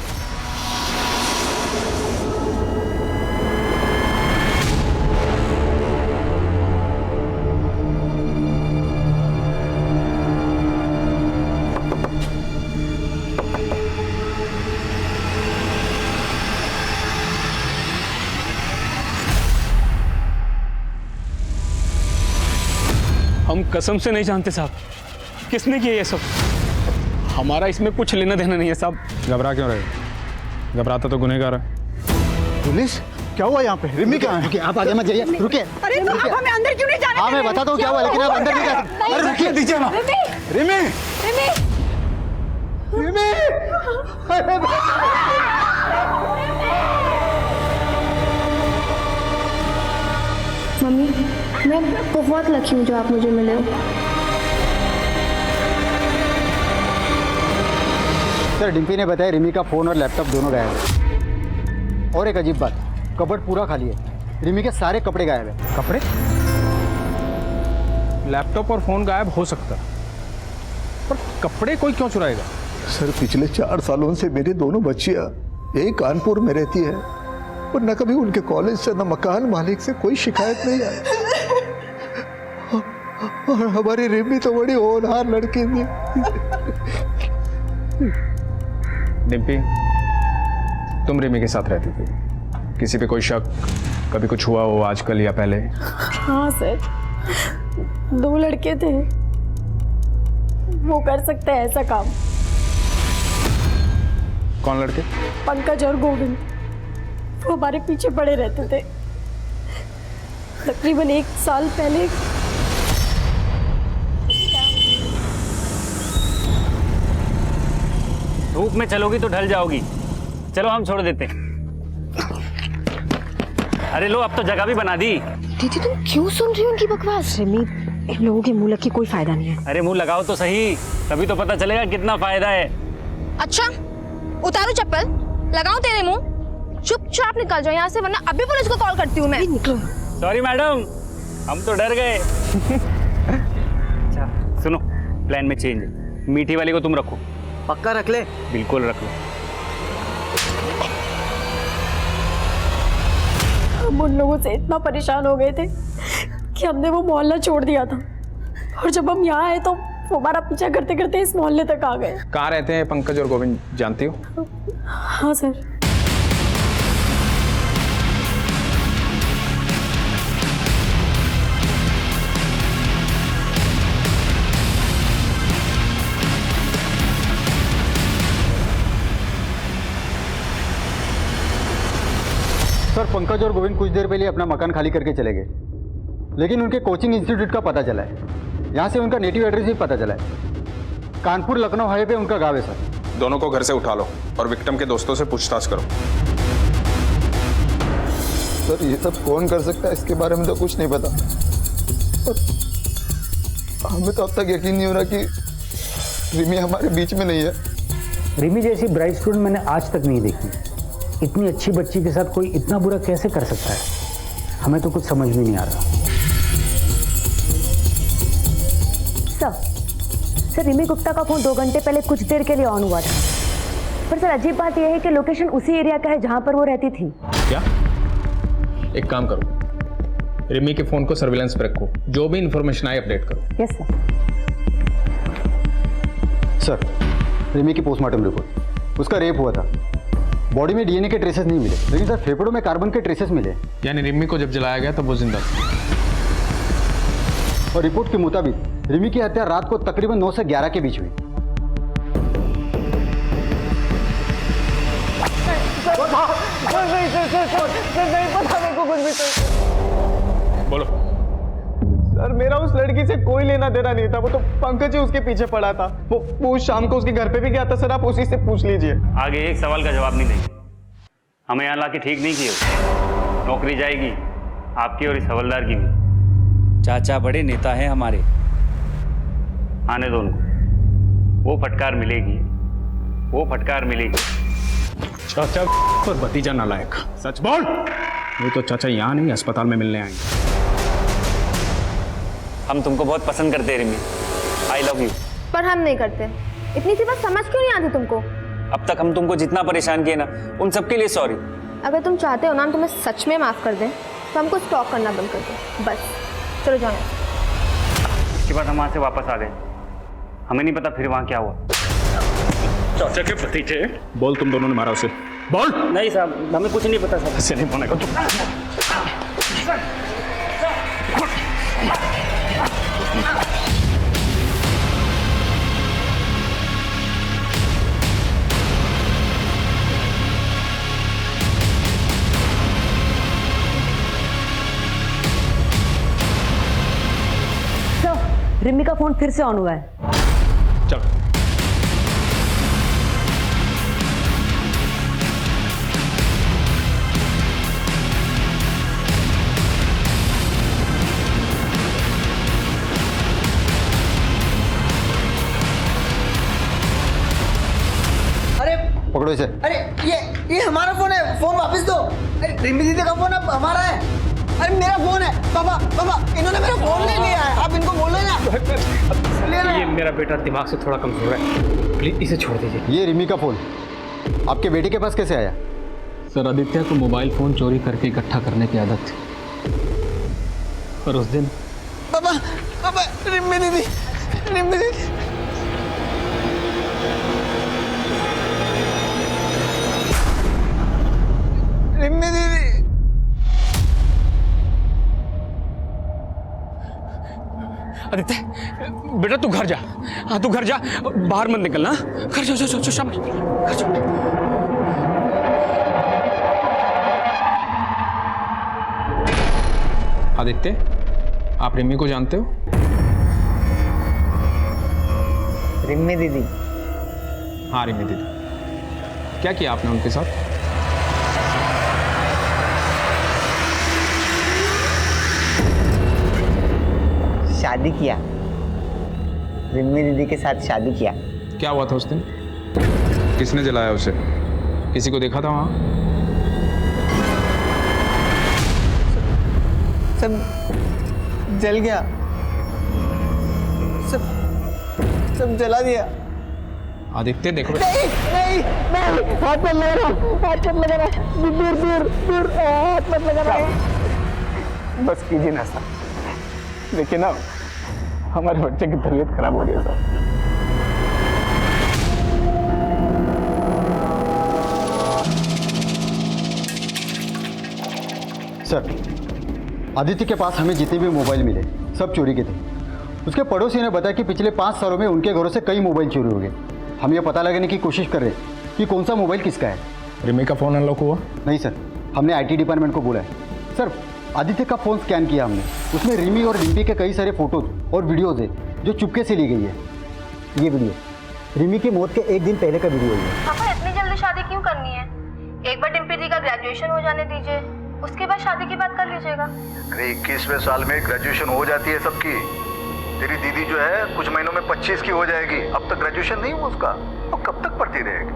हम कसम से नहीं जानते साहब, किसने किया ये सब। हमारा इसमें कुछ लेना देना नहीं है साहब। घबरा क्यों रहे? घबराता तो गुनहगार है। पुलिस क्या हुआ यहाँ पे? रिमी कहाँ है? रुकिए, आप आगे मत जाइए, रुकिए। अरे आप हमें अंदर क्यों नहीं जाने? हाँ मैं बताता हूँ क्या हुआ, लेकिन आप अंदर नहीं जा सकते। अरे रुकिए, दीजिए ना। रिमी रिमी मम्मी, मैं बहुत लकी हूँ जो आप मुझे मिले हो। सर डिम्पी ने बताया रिमी का फ़ोन और लैपटॉप दोनों गायब है। और एक अजीब बात, कबर्ड पूरा खाली है, रिमी के सारे कपड़े गायब है। कपड़े? लैपटॉप और फोन गायब हो सकता, पर कपड़े कोई क्यों चुराएगा? सर पिछले 4 सालों से मेरी दोनों बच्चियां यही कानपुर में रहती है और न कभी उनके कॉलेज से न मकान मालिक से कोई शिकायत नहीं आई। और हमारी रिमी तो बड़ी होनहार लड़की थी। डिम्पी, तुम रिमी के साथ रहती थी, किसी पे कोई शक, कभी कुछ हुआ हो आजकल या पहले? हाँ सर, 2 लड़के थे, वो कर सकते हैं ऐसा काम। कौन लड़के? पंकज और गोविंद, वो हमारे पीछे पड़े रहते थे। तकरीबन 1 साल पहले धूप में चलोगी तो ढल जाओगी। चलो हम छोड़ देते हैं। अरे लो, अब तो जगह भी बना दी। दीदी तुम क्यों सुन रही हो उनकी बकवास? रिमी, इन लोगों के मुंह लग के कोई फायदा नहीं है। अरे मुंह लगाओ तो सही, तभी तो पता चलेगा कितना फायदा है। अच्छा, उतारू चप्पल, लगाऊं तेरे मुंह? चुपचाप निकल जाओ यहाँ से, वरना अभी पुलिस को कॉल करती हूँ मैं। निकलो। सॉरी मैडम, हम तो डर गए। अच्छा सुनो, प्लान में चेंज है। मीठी वाली को तुम रखो। पक्का रख ले? बिल्कुल रख लो। हम उन लोगों से इतना परेशान हो गए थे कि हमने वो मोहल्ला छोड़ दिया था, और जब हम यहाँ आए तो वो हमारा पीछा करते करते इस मोहल्ले तक आ गए। कहाँ रहते हैं पंकज और गोविंद, जानती हो? हाँ सर। सर पंकज और गोविंद कुछ देर पहले अपना मकान खाली करके चले गए, लेकिन उनके कोचिंग इंस्टीट्यूट का पता चला है। यहाँ से उनका नेटिव एड्रेस भी पता चला है। कानपुर लखनऊ हाईवे पे उनका गाँव है सर। दोनों को घर से उठा लो और विक्टिम के दोस्तों से पूछताछ करो। सर ये सब कौन कर सकता है, इसके बारे में तो कुछ नहीं पता। और हमें तो अब तक यकीन नहीं हो रहा कि रिमी हमारे बीच में नहीं है। रिमी जैसी ब्राइट स्टूडेंट मैंने आज तक नहीं देखी। इतनी अच्छी बच्ची के साथ कोई इतना बुरा कैसे कर सकता है? हमें तो कुछ समझ में नहीं आ रहा। सर रिमी गुप्ता का फोन 2 घंटे पहले कुछ देर के लिए ऑन हुआ था, पर सर अजीब बात यह है कि लोकेशन उसी एरिया का है जहां पर वो रहती थी। क्या? एक काम करो, रिमी के फोन को सर्विलांस पे रखो, जो भी इंफॉर्मेशन आए अपडेट करो। Yes sir. सर रिमी की पोस्टमार्टम रिपोर्ट, उसका रेप हुआ था। बॉडी में डीएनए के ट्रेसेस नहीं मिले, लेकिन सर फेफड़ों में कार्बन के ट्रेसेस मिले। यानी रिमी को जब जलाया गया तब वो जिंदा था। और रिपोर्ट के मुताबिक रिमी की हत्या रात को तकरीबन 9 से 11 के बीच हुई। बोलो। सर मेरा उस लड़की से कोई लेना देना नहीं था, वो तो पंकज ही उसके पीछे पड़ा था। वो शाम को उसके घर पे भी गया था। सर आप उसी से पूछ लीजिए। आगे एक सवाल का जवाब नहीं देंगे। हमें यहाँ लाके ठीक नहीं किए। नौकरी जाएगी आपकी और इस हवलदार की भी। चाचा बड़े नेता हैं हमारे। आने दो उनको, वो फटकार मिलेगी, वो फटकार मिलेगी। चाचा और भतीजा नालायक, सच बोल। वो तो चाचा यहाँ नहीं अस्पताल में मिलने आएंगे। हम तुमको बहुत पसंद करते हैं रिमी, आई लव यू। पर हम नहीं करते। इतनी सी बात समझ क्यों नहीं आती तुमको? अब तक हम तुमको जितना परेशान किए ना, उन सबके लिए सॉरी। अगर तुम चाहते हो ना हम तुम्हें सच में माफ कर दें तो हमको स्टॉक करना बंद कर दो, बस। चलो जाओ। उसके बाद हम वहाँ से वापस आ गए। हमें नहीं पता फिर वहाँ क्या हुआ। चाचा के भतीजे। बोल तुम दोनों ने मारा उसे, बोल। नहीं साहब, हमें कुछ नहीं पता साहब। ऐसे नहीं बोलने को। रिमी का फोन फिर से ऑन हुआ है। चल। पकड़ो इसे। अरे ये हमारा फोन है, फोन वापस दो। अरे रिमी दीदी का फोन अब हमारा है। अरे मेरा फोन है। पापा पापा इन्होंने मेरा फोन ले लिया है, आप इनको बोलो ना। ये मेरा बेटा दिमाग से थोड़ा कमजोर है, प्लीज इसे छोड़ दीजिए। ये रिमी का फोन आपके बेटे के पास कैसे आया? सर आदित्य को मोबाइल फोन चोरी करके इकट्ठा करने की आदत थी, पर उस दिन पापा पापा रिमी दीदी रिमी दीदी। आदित्य बेटा तू घर जा। हाँ तू घर जा, बाहर मत निकलना। घर जा जा जा शाबाश, घर जा। आदित्य, आप रिमी को जानते हो? रिमी दीदी? हाँ रिमी दीदी। क्या किया आपने उनके साथ? शादी किया, रिमी दीदी के साथ शादी किया। क्या हुआ था उस दिन? किसने जलाया उसे? किसी को देखा था वहां? सब जल गया, सब जला दिया। आदित्य देखो। नहीं हाथ मत लगा रहा, दूर हाथ मत लगा रहा। बस कीजिए ना सर, देखिए ना हमारे बच्चे की तबीयत खराब हो रही है सर, आदित्य के पास हमें जितने भी मोबाइल मिले सब चोरी के थे। उसके पड़ोसी ने बताया कि पिछले 5 सालों में उनके घरों से कई मोबाइल चोरी हो गए। हम ये पता लगाने की कोशिश कर रहे हैं कि कौन सा मोबाइल किसका है। रिमी का फोन अनलॉक हुआ? नहीं सर, हमने आईटी डिपार्टमेंट को बोला है। सर आदित्य का फोन स्कैन किया हमने, उसमें रिमी और डिम्पी के कई सारे फोटोज और वीडियोज है जो चुपके से ली गई है। ये वीडियो रिमी की मौत के 1 दिन पहले का वीडियो है। पापा इतनी जल्दी शादी क्यों करनी है? एक बार डिम्पी दी का ग्रेजुएशन हो जाने दीजिए, उसके बाद शादी की बात कर लीजिएगा। अरे 21वें साल में ग्रेजुएशन हो जाती है सबकी। तेरी दीदी जो है कुछ महीनों में 25 की हो जाएगी, अब तक ग्रेजुएशन नहीं हुआ उसका, और कब तक पढ़ती रहेगी?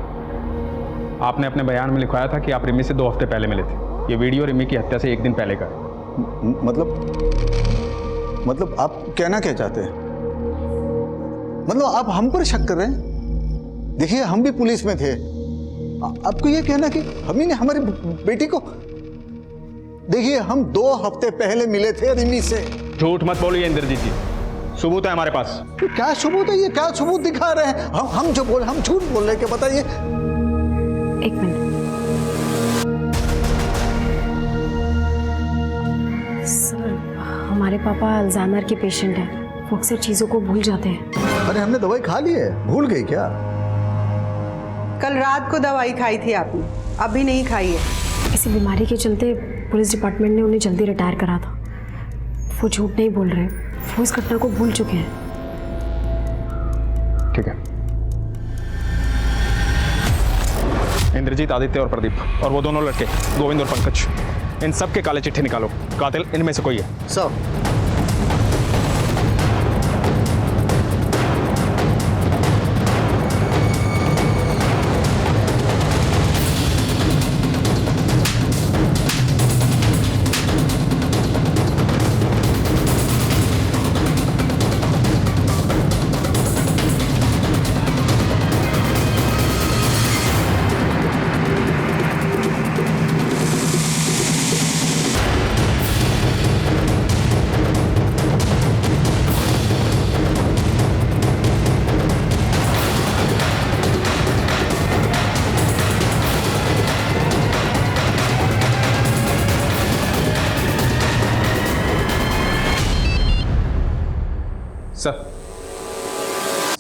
आपने अपने बयान में लिखवाया था कि आप रिमी से 2 हफ्ते पहले मिले थे। ये वीडियो रिमी की हत्या से 1 दिन पहले का है। मतलब आप कहना क्या चाहते हैं? मतलब आप हम पर शक कर रहे हैं? देखिए हम भी पुलिस में थे, आपको ये कहना कि हम ही ने हमारी बेटी को, देखिए हम 2 हफ्ते पहले मिले थे रिमी से। झूठ मत बोलिए इंद्रजीत जी, सबूत है हमारे पास। क्या सबूत है? ये क्या सबूत दिखा रहे हैं? हम जो बोल, हम झूठ बोल रहे हैं क्या? बताइए। 1 मिनट सर, हमारे पापा अल्जाइमर के पेशेंट हैं, वो अक्सर चीज़ों को भूल जाते हैं। अरे हमने दवाई खा ली है, भूल गई क्या? कल रात को दवाई खाई थी आपने, अभी नहीं खाई है। इसी बीमारी के चलते पुलिस डिपार्टमेंट ने उन्हें जल्दी रिटायर करा था। वो झूठ नहीं बोल रहे, वो इस घटना को भूल चुके हैं। ठीक है। इंद्रजीत, आदित्य और प्रदीप और वो दोनों लड़के गोविंद और पंकज, इन सब के काले चिट्ठे निकालो। कातिल इनमें से कोई है। सब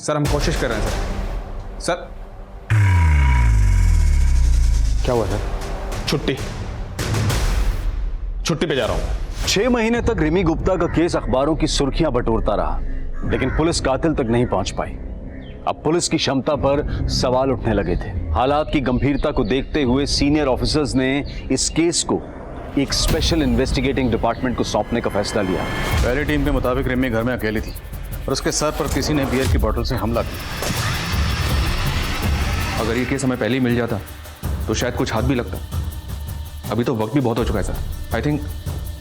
सर हम कोशिश कर रहे हैं सर। क्या हुआ सर? छुट्टी पे जा रहा हूं। 6 महीने तक रिमी गुप्ता का केस अखबारों की सुर्खियां बटोरता रहा। लेकिन पुलिस कातिल तक नहीं पहुंच पाई। अब पुलिस की क्षमता पर सवाल उठने लगे थे। हालात की गंभीरता को देखते हुए सीनियर ऑफिसर्स ने इस केस को एक स्पेशल इन्वेस्टिगेटिंग डिपार्टमेंट को सौंपने का फैसला लिया। पहली टीम के मुताबिक रिमी घर में अकेली थी और उसके सर पर किसी ने बियर की बोतल से हमला किया। अगर ये केस हमें पहले ही मिल जाता तो शायद कुछ हाथ भी लगता। अभी तो वक्त भी बहुत हो चुका है सर। आई थिंक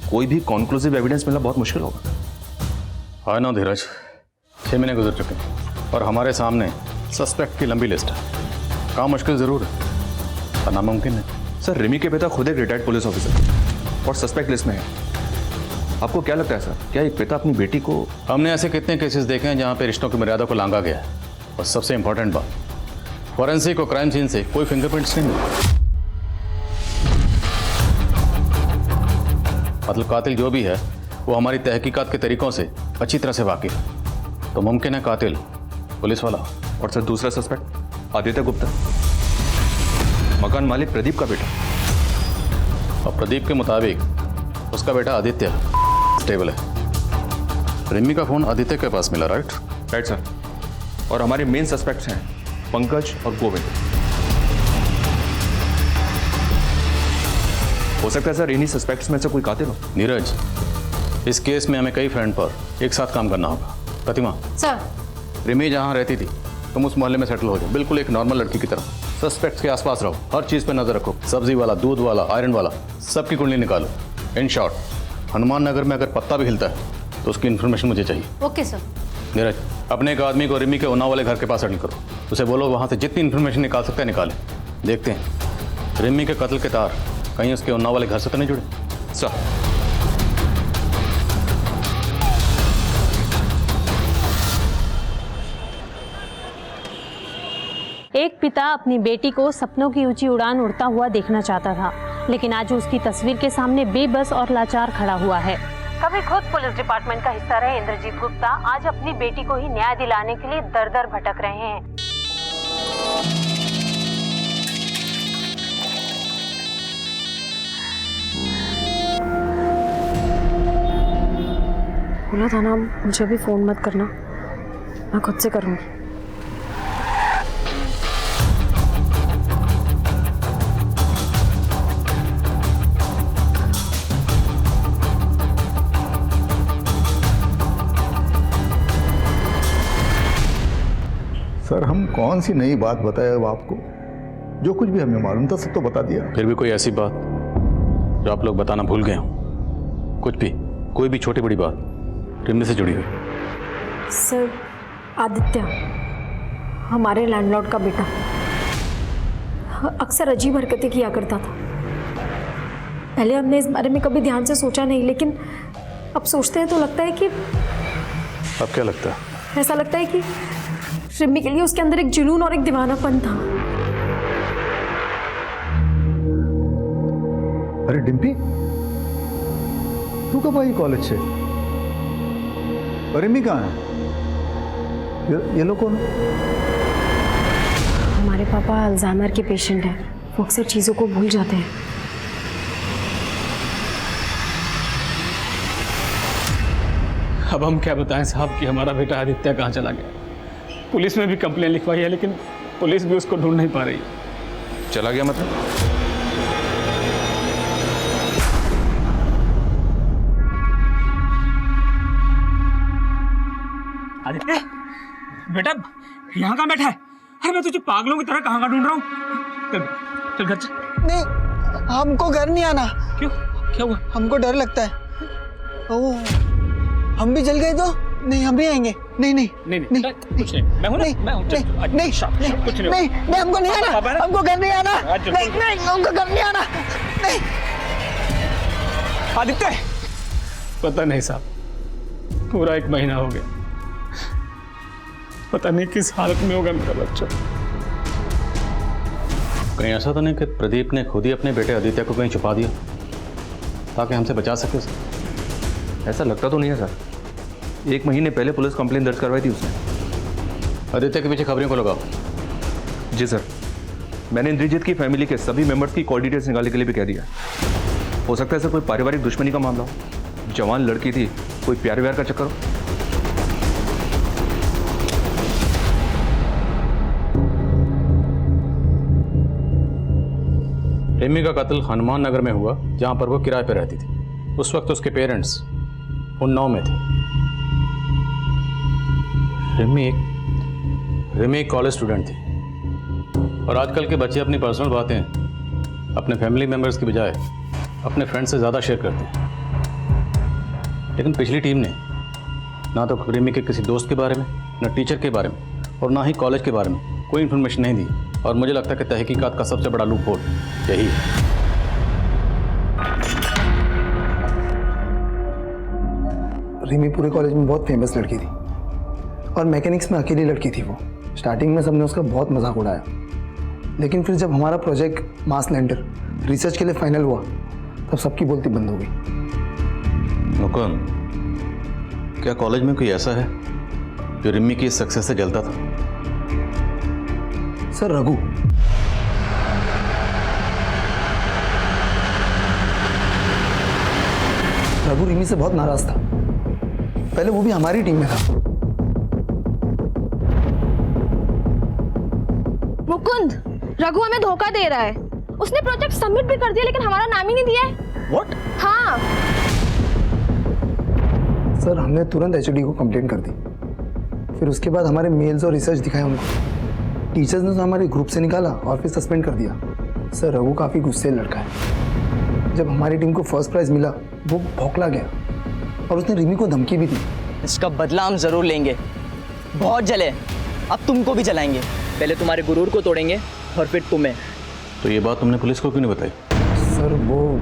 कोई भी कॉन्क्लूसिव एविडेंस मिलना बहुत मुश्किल होगा। हाँ ना धीरज, 6 महीने गुजर चुके हैं और हमारे सामने सस्पेक्ट की लंबी लिस्ट है। काम मुश्किल जरूर है पर नामुमकिन है। सर रिमी के पिता खुद एक रिटायर्ड पुलिस ऑफिसर और सस्पेक्ट लिस्ट में है। आपको क्या लगता है सर, क्या एक पिता अपनी बेटी को? हमने ऐसे कितने केसेस देखे हैं जहाँ पे रिश्तों की मर्यादा को लांघा गया है। और सबसे इंपॉर्टेंट बात, फॉरेंसिक और क्राइम सीन से कोई फिंगरप्रिंट्स नहीं मिले। मतलब कातिल जो भी है वो हमारी तहकीकात के तरीकों से अच्छी तरह से वाकिफ है, तो मुमकिन है कातिल पुलिस वाला। और सर दूसरा सस्पेक्ट आदित्य गुप्ता, मकान मालिक प्रदीप का बेटा। और प्रदीप के मुताबिक उसका बेटा आदित्य स्टेबल है। रिमी का फोन आदित्य के पास मिला, राइट? Right sir. और हमारे मेन सस्पेक्ट्स हैं पंकज और गोविंद। हो सकता है सर इन्हीं सस्पेक्ट्स में से कोई कातिल हो। नीरज, इस केस में हमें कई फ्रंट पर एक साथ काम करना होगा। प्रतिमा सर, रिमी जहाँ रहती थी तुम उस मोहल्ले में सेटल हो जाओ, बिल्कुल एक नॉर्मल लड़की की तरह। सस्पेक्ट्स के आसपास रहो, हर चीज़ पर नजर रखो। सब्जी वाला, दूध वाला, आयरन वाला, सबकी कुंडली निकालो। इन शॉर्ट, हनुमान नगर में अगर पत्ता भी हिलता है तो उसकी इन्फॉर्मेशन मुझे चाहिए। Okay sir. नीरज, अपने एक आदमी को रिमी के उन्नाव वाले घर के पास सेटल करो। उसे बोलो वहाँ से जितनी इन्फॉर्मेशन निकाल सकता है निकाले। देखते हैं रिमी के कत्ल के तार कहीं उसके उन्नाव वाले घर से तो नहीं जुड़े। सर एक पिता अपनी बेटी को सपनों की ऊंची उड़ान उड़ता हुआ देखना चाहता था, लेकिन आज उसकी तस्वीर के सामने बेबस और लाचार खड़ा हुआ है। कभी खुद पुलिस डिपार्टमेंट का हिस्सा रहे इंद्रजीत गुप्ता आज अपनी बेटी को ही न्याय दिलाने के लिए दर दर भटक रहे हैं। बोला था ना मुझे भी फोन मत करना, मैं खुद से करूंगी। सर हम कौन सी नई बात बताए अब आपको? जो कुछ भी हमें मालूम था सब तो बता दिया। फिर भी कोई ऐसी बात जो आप लोग बताना भूल गए हो? कुछ भी, कोई भी छोटी बड़ी बात रिमी से जुड़ी हुई? सर, आदित्य हमारे लैंडलॉर्ड का बेटा अक्सर अजीब हरकतें किया करता था। पहले हमने इस बारे में कभी ध्यान से सोचा नहीं, लेकिन अब सोचते हैं तो लगता है कि अब क्या लगता है? ऐसा लगता है कि रिमी के लिए उसके अंदर एक जुनून और एक दीवानापन था। अरे डिम्पी, तू कब आई कॉलेज से? रिमी कहाँ है? ये लोग कौन? हमारे पापा अल्जाइमर के पेशेंट हैं, वो अक्सर चीज़ों को भूल जाते हैं। अब हम क्या बताएं साहब कि हमारा बेटा आदित्य कहाँ चला गया। पुलिस में भी कंप्लेन लिखवाई है लेकिन पुलिस भी उसको ढूंढ नहीं पा रही। चला गया मतलब? आदित्य बेटा यहाँ कहाँ बैठा है? अरे मैं तुझे पागलों की तरह कहाँ ढूंढ रहा हूँ। चल चल घर चल। नहीं, हमको घर नहीं आना। क्यों, क्या हुआ? हमको डर लगता है। ओह, हम भी जल गए तो? नहीं, हम भी आएंगे। नहीं नहीं नहीं नहीं, कुछ नहीं, मैं हूं ना, मैं हूं। नहीं नहीं कुछ नहीं, नहीं, हमको नहीं आना, हमको घर नहीं आना। नहीं नहीं, हमको घर नहीं आना। नहीं आदित्य, पता नहीं साहब, पूरा 1 महीना हो गया, पता नहीं किस हालत में होगा मेरा बच्चा। कहीं ऐसा तो नहीं कि प्रदीप ने खुद ही अपने बेटे आदित्य को कहीं छुपा दिया ताकि हमसे बचा सके उसे? ऐसा लगता तो नहीं है सर। 1 महीने पहले पुलिस कंप्लेन दर्ज करवाई थी उसने। आदित्य के पीछे खबरों को लगाओ। जी सर, मैंने इंद्रजीत की फैमिली के सभी मेंबर्स की कॉल डिटेल्स निकालने के लिए भी कह दिया। हो सकता है सर कोई पारिवारिक दुश्मनी का मामला हो, जवान लड़की थी, कोई प्यार व्यार का चक्कर हो। रिमी का कत्ल हनुमान नगर में हुआ, जहां पर वो किराए पर रहती थी। उस वक्त उसके पेरेंट्स उन्नाव में थे। रिमी एक कॉलेज स्टूडेंट थी, और आजकल के बच्चे अपनी पर्सनल बातें अपने फैमिली मेम्बर्स की बजाय अपने फ्रेंड से ज़्यादा शेयर करते हैं। लेकिन पिछली टीम ने ना तो रिमी के किसी दोस्त के बारे में, ना टीचर के बारे में, और ना ही कॉलेज के बारे में कोई इन्फॉर्मेशन नहीं दी। और मुझे लगता है कि तहकीकात का सबसे बड़ा लूप होल यही है। रिमी पूरे कॉलेज में बहुत फेमस लड़की थी, और मैकेनिक्स में अकेली लड़की थी वो। स्टार्टिंग में सबने उसका बहुत मजाक उड़ाया, लेकिन फिर जब हमारा प्रोजेक्ट मास लैंडर रिसर्च के लिए फाइनल हुआ, तब सबकी बोलती बंद हो गई। मुकुंद, क्या कॉलेज में कोई ऐसा है जो रिमी की सक्सेस से जलता था? सर, रघु। रघु रिमी से बहुत नाराज था। पहले वो भी हमारी टीम में था। मुकुंद, रघु हमें धोखा दे रहा है। उसने प्रोजेक्ट सबमिट भी कर दिया, लेकिन हमारा नाम ही नहीं दिया है। What? हाँ। सर, हमने तुरंत एचओडी को कंप्लेन कर दी। फिर उसके बाद हमारे मेल्स और रिसर्च दिखाए उनको। टीचर्स ने तो हमारे ग्रुप से निकाला और फिर सस्पेंड कर दिया। सर, रघु काफ़ी गुस्से लड़का है। जब हमारी टीम को फर्स्ट प्राइज मिला, वो भौंकला गया, और उसने रिमी को धमकी भी दी। इसका बदला हम जरूर लेंगे। बहुत जले, अब तुमको भी जलाएंगे। पहले तुम्हारे गुरूर को तोड़ेंगे और फिर तुम्हें। तो ये बात तुमने पुलिस को क्यों नहीं बताई? सर, वो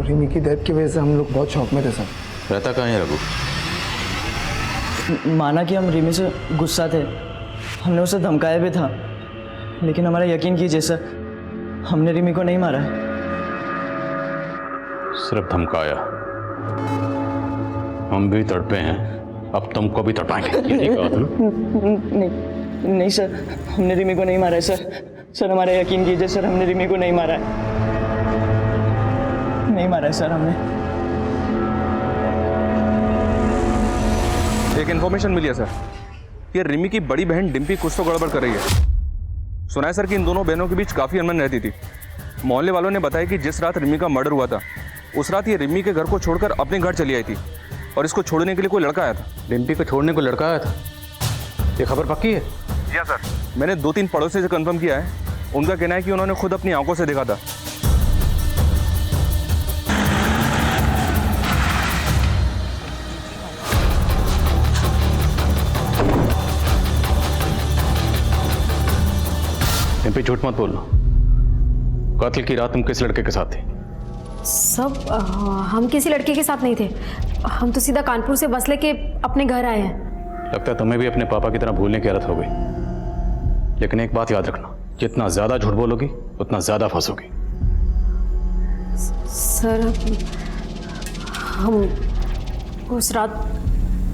रिमी की डेथ की वजह से हम लोग बहुत शौक में थे सर। रहता कहाँ है रघु? माना कि हम रिमी से गुस्सा थे, हमने उसे धमकाया भी था, लेकिन हमारा यकीन कीजिए सर, हमने रिमी को नहीं मारा। सिर्फ धमकाया? हम भी तड़पे हैं, अब तुमको भी तड़पाएंगे। नहीं सर, हमने रिमी को नहीं मारा है सर। सर, हमारा यकीन कीजिए सर, हमने रिमी को नहीं मारा है। नहीं मारा है सर हमने। एक इन्फॉर्मेशन मिली है सर, ये रिमी की बड़ी बहन डिम्पी कुछ तो गड़बड़ कर रही है। सुना है सर कि इन दोनों बहनों के बीच काफ़ी अनबन रहती थी। मोहल्ले वालों ने बताया कि जिस रात रिमी का मर्डर हुआ था, उस रात ये रिमी के घर को छोड़कर अपने घर चली आई थी, और इसको छोड़ने के लिए कोई लड़का आया था। डिम्पी को छोड़ने को लड़का आया था? ये खबर पक्की है? जी हाँ सर, मैंने 2-3 पड़ोसी से कंफर्म किया है। उनका कहना है कि उन्होंने खुद अपनी आंखों से देखा था। डिम्पी, झूठ मत बोलना। कत्ल की रात तुम किस लड़के के साथ थे? सब हम किसी लड़के के साथ नहीं थे। हम तो सीधा कानपुर से बस लेके अपने घर आए हैं। लगता है तुम्हें भी अपने पापा की तरह भूलने की आदत हो गई। लेकिन एक बात याद रखना, जितना ज्यादा झूठ बोलोगी उतना ज्यादा फंसोगी। सर, हम उस रात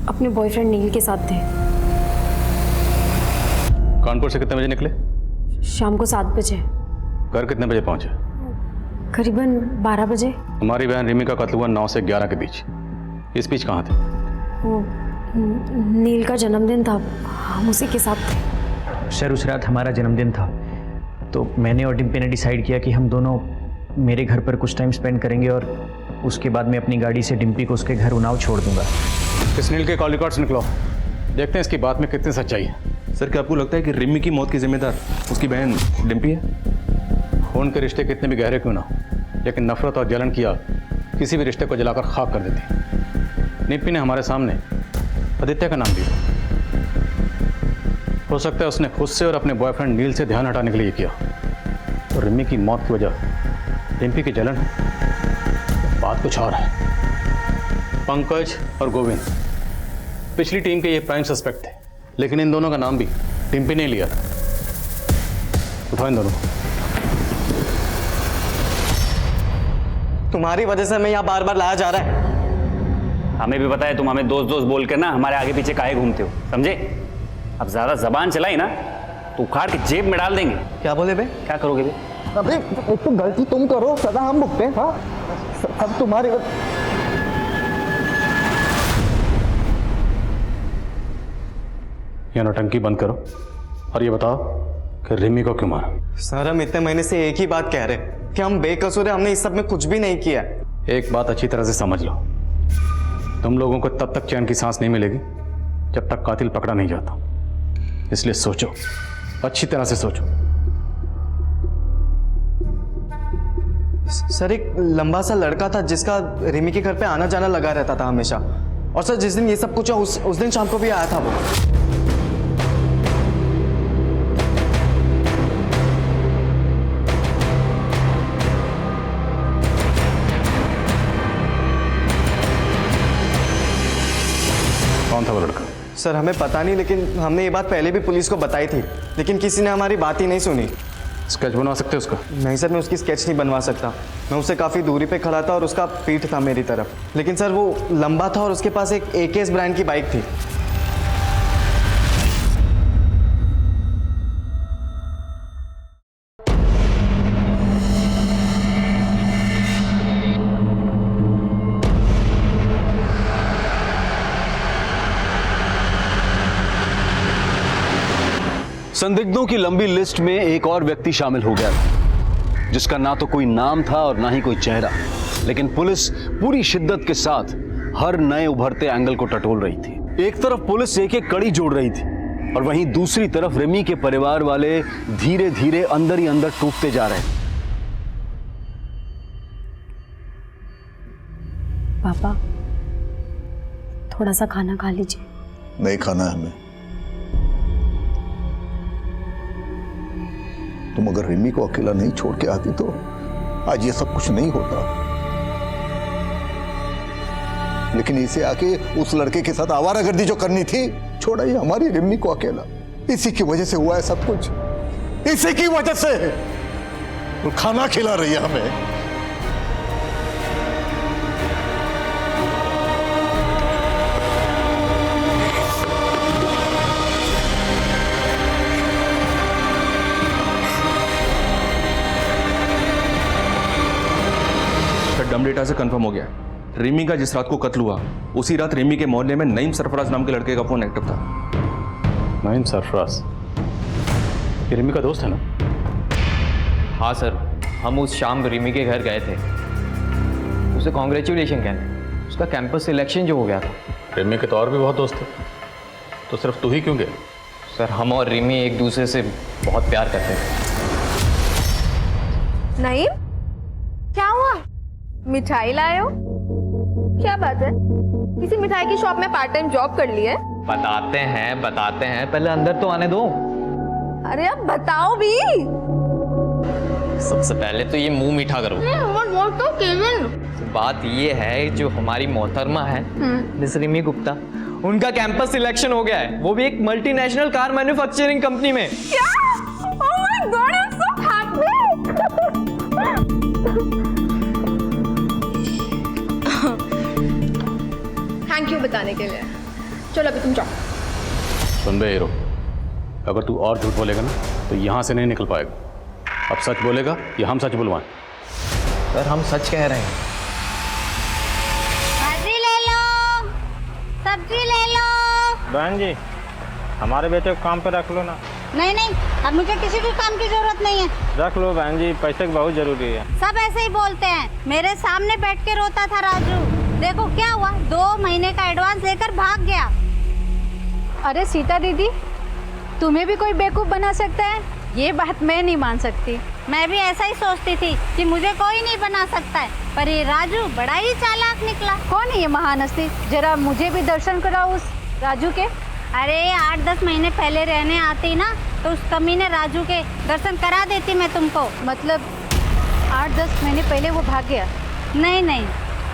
अपने बॉयफ्रेंड नील के साथ थे। कानपुर से कितने बजे निकले? शाम को 7 बजे। घर कितने बजे पहुंचे? करीबन 12 बजे। हमारी बहन रिमी का कत्ल हुआ 9 से 11 के बीच। इस बीच कहाँ थे? वो नील का जन्मदिन था, हम उसी के साथ थे। सर, उस रात हमारा जन्मदिन था, तो मैंने और डिम्पी ने डिसाइड किया कि हम दोनों मेरे घर पर कुछ टाइम स्पेंड करेंगे, और उसके बाद मैं अपनी गाड़ी से डिम्पी को उसके घर उन्नाव छोड़ दूंगा। इस नील के कॉल रिकॉर्ड्स निकलो, देखते हैं इसकी बात में कितनी सच्चाई है। सर, क्या आपको लगता है कि रिमी की मौत की जिम्मेदार उसकी बहन डिम्पी है? खून के रिश्ते कितने भी गहरे क्यों ना हो, लेकिन नफरत और जलन की आग किसी भी रिश्ते को जलाकर खाक कर देती। निप्पी ने हमारे सामने आदित्य का नाम दिया। हो सकता है उसने खुद से और अपने बॉयफ्रेंड नील से ध्यान हटाने के लिए किया। तो रिमी की मौत की वजह डिम्पी की जलन है, बात कुछ और है। पंकज और गोविंद पिछली टीम के ये प्राइम सस्पेक्ट थे, लेकिन इन दोनों का नाम भी डिम्पी ने लिया था। उठाओ इन दोनों। तुम्हारी वजह से हमें यहाँ बार बार लाया जा रहा है। हमें भी पता है तुम हमें दोस्त दोस्त बोल कर ना हमारे आगे पीछे काहे घूमते हो, समझे? अब ज्यादा जबान चलाई ना तो उखाड़ के जेब में डाल देंगे। क्या बोले बे? क्या करोगे बे? अबे, एक तो गलती तुम करो, सदा हम भुगते हैं। हाँ, सब तुम्हारी ये नौटंकी बंद करो और ये बताओ कि रिमी को क्यों मारा? सर, हम इतने महीने से एक ही बात कह रहे हैं कि हम बेकसूर हैं, हमने इस सब में कुछ भी नहीं किया। एक बात अच्छी तरह से समझ लो, तुम लोगों को तब तक चैन की सांस नहीं मिलेगी जब तक कातिल पकड़ा नहीं जाता। इसलिए सोचो, अच्छी तरह से सोचो। सर एक लंबा सा लड़का था जिसका रिमी के घर पे आना जाना लगा रहता था हमेशा, और सर जिस दिन ये सब कुछ हुआ उस दिन शाम को भी आया था वो। कौन था वो लड़का? सर हमें पता नहीं, लेकिन हमने ये बात पहले भी पुलिस को बताई थी, लेकिन किसी ने हमारी बात ही नहीं सुनी। स्केच बनवा सकते हो उसका? नहीं सर, मैं उसकी स्केच नहीं बनवा सकता। मैं उससे काफ़ी दूरी पे खड़ा था और उसका पीठ था मेरी तरफ, लेकिन सर वो लंबा था और उसके पास एक AKS ब्रांड की बाइक थी। संदिग्धों की लंबी लिस्ट में एक और व्यक्ति शामिल हो गया था, जिसका ना तो कोई नाम था और ना ही कोई चेहरा, लेकिन पुलिस पूरी शिद्दत के साथ हर नए उभरते एंगल को टटोल रही थी। एक तरफ पुलिस एक एक कड़ी जोड़ रही थी और वहीं दूसरी तरफ रिमी के परिवार वाले धीरे धीरे अंदर ही अंदर टूटते जा रहे थे। पापा थोड़ा सा खाना खा लीजिए। नहीं खाना है हमें। तुम अगर रिमी को अकेला नहीं छोड़ के आती तो आज ये सब कुछ नहीं होता, लेकिन इसे आके उस लड़के के साथ आवारागर्दी जो करनी थी छोड़ा ही हमारी रिमी को अकेला। इसी की वजह से हुआ है सब कुछ, इसी की वजह से। तो खाना खिला रही है हमें। डम डेटा से कंफर्म हो गया, रिमी का जिस रात को कत्ल हुआ उसी रात रिमी के मोहल्ले में नईम सरफराज नाम के लड़के का फोन एक्टिव था। नईम सरफराज ये रिमी का दोस्त है ना? हाँ सर, हम उस शाम रिमी के घर गए थे, उसे कॉन्ग्रेचुलेशन कहने, उसका कैंपस सिलेक्शन जो हो गया था। रिमी के तो और भी बहुत दोस्त थे, तो सिर्फ तू ही क्यों गया? सर हम और रिमी एक दूसरे से बहुत प्यार करते थे। नईम क्या हुआ? मिठाई लाए हो? क्या बात है, किसी मिठाई की शॉप में पार्ट टाइम जॉब कर ली है? बताते हैं पहले अंदर तो आने दो। अरे अब बताओ भी। सबसे पहले तो ये मुंह मीठा करो। तो केविन, बात ये है जो हमारी मोहतरमा है मिस रिमी गुप्ता, उनका कैंपस सिलेक्शन हो गया है, वो भी एक मल्टीनेशनल कार मैन्युफैक्चरिंग कंपनी में। क्या? Oh my God, I am so happy. Thank you बताने के लिए। चलो अभी तुम जाओ। सुन बे हीरो, अगर तू और झूठ बोलेगा ना तो यहाँ से नहीं निकल पाएगा। अब सच बोलेगा या हम सच बुलवाएं? सर हम सच कह रहे हैं। भाजी ले लो, सब्जी ले लो। बहन जी हमारे बेटे को काम पे रख लो ना। नहीं नहीं, अब मुझे किसी भी काम की जरूरत नहीं है। रख लो बहन जी, पैसे की बहुत जरूरी है। सब ऐसे ही बोलते हैं। मेरे सामने बैठ के रोता था राजू, देखो क्या हुआ, 2 महीने का एडवांस लेकर भाग गया। अरे सीता दीदी, तुम्हें भी कोई बेवकूफ बना सकता है? ये बात मैं नहीं मान सकती। मैं भी ऐसा ही सोचती थी कि मुझे कोई नहीं बना सकता है, पर ये राजू बड़ा ही चालाक निकला। कौन है ये महान हस्ती? जरा मुझे भी दर्शन कराओ उस राजू के। अरे 8-10 महीने पहले रहने आती ना तो उस कमीने राजू के दर्शन करा देती मैं तुमको। मतलब 8-10 महीने पहले वो भाग गया? नहीं नहीं,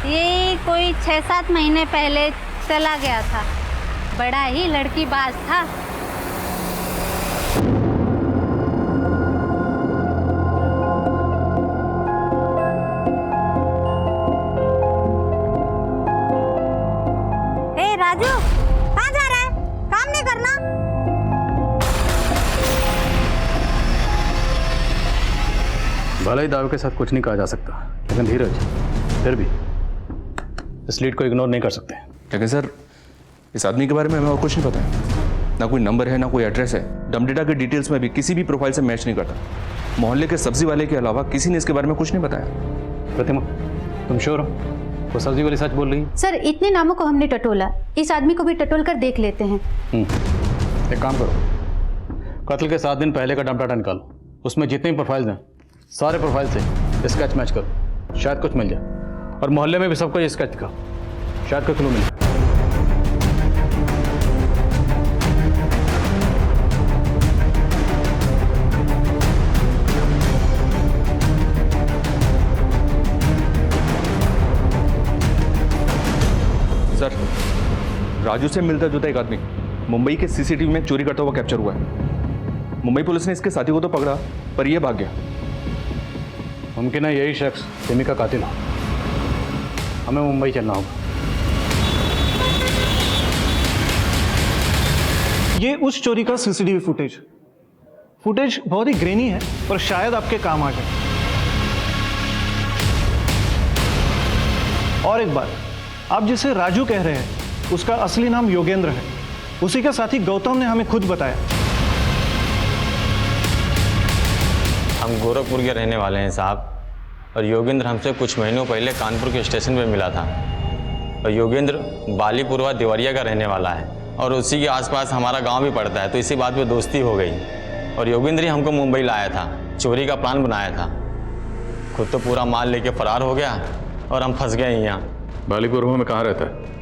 ये कोई 6-7 महीने पहले चला गया था। बड़ा ही लड़कीबाज था। ए राजू, कहाँ जा रहा है? काम नहीं करना? भले ही दावे के साथ कुछ नहीं कहा जा सकता, लेकिन धीरज, फिर भी इस लीड को इग्नोर नहीं कर सकते। लेकिन सर इस आदमी के बारे में हमें और कुछ नहीं पता है, ना कोई नंबर है ना कोई एड्रेस है, डम डेटा के डिटेल्स में भी किसी भी प्रोफाइल से मैच नहीं करता। मोहल्ले के सब्जी वाले के अलावा किसी ने इसके बारे में कुछ नहीं बताया। प्रतिमा, तुम श्योर हो वो सब्जी वाली सच बोल रही है? सर इतने नामों को हमने टटोला, इस आदमी को भी टटोल कर देख लेते हैं। एक काम करो, कत्ल के 7 दिन पहले का डंप डाटा निकालो, उसमें जितने भी प्रोफाइल्स हैं सारे प्रोफाइल से स्केच मैच करो, शायद कुछ मिल जाए। और मोहल्ले में भी सबको ये स्केच दिखाओ, शायद कोई क्लू मिले। सर, राजू से मिलता जुलता एक आदमी मुंबई के सीसीटीवी में चोरी करता हुआ कैप्चर हुआ है। मुंबई पुलिस ने इसके साथी को तो पकड़ा, पर यह भाग गया। मुमकिन है यही शख्स रिमी का कातिल हो। हमें मुंबई चलना होगा। ये उस चोरी का सीसीटीवी फुटेज बहुत ही ग्रेनी है, पर शायद आपके काम आ जाए। और एक बात, आप जिसे राजू कह रहे हैं उसका असली नाम योगेंद्र है। उसी के साथी गौतम ने हमें खुद बताया। हम गोरखपुर के रहने वाले हैं साहब, और योगेंद्र हमसे कुछ महीनों पहले कानपुर के स्टेशन पे मिला था। और योगेंद्र बालीपुरवा देवरिया का रहने वाला है, और उसी के आसपास हमारा गांव भी पड़ता है, तो इसी बात पे दोस्ती हो गई। और योगेंद्र ही हमको मुंबई लाया था, चोरी का प्लान बनाया था। खुद तो पूरा माल लेके फरार हो गया और हम फंस गए यहाँ। बालीपुरवा में कहाँ रहता है?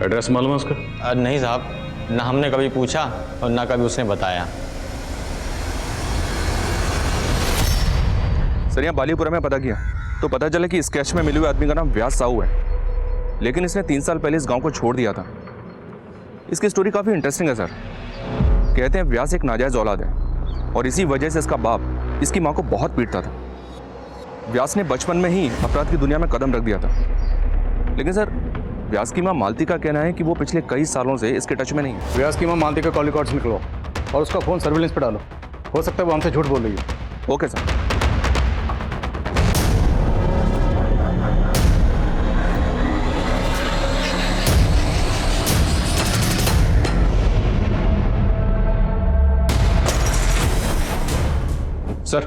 एड्रेस मालूम है उसका? नहीं साहब, ना हमने कभी पूछा और ना कभी उसने बताया। सर, यहाँ बालीपुरा में पता किया तो पता चला कि स्केच में मिले हुए आदमी का नाम व्यास साहू है, लेकिन इसने 3 साल पहले इस गांव को छोड़ दिया था। इसकी स्टोरी काफ़ी इंटरेस्टिंग है सर। कहते हैं व्यास एक नाजायज़ औलाद है, और इसी वजह से इसका बाप इसकी माँ को बहुत पीटता था। व्यास ने बचपन में ही अपराध की दुनिया में कदम रख दिया था। लेकिन सर, व्यास की माँ मालती का कहना है कि वो पिछले कई सालों से इसके टच में नहीं है। व्यास की माँ मालती का कॉल रिकॉर्ड्स निकलो और उसका फ़ोन सर्विलेंस पे डालो। हो सकता है वो हमसे झूठ बोल रही है। Okay sir. सर,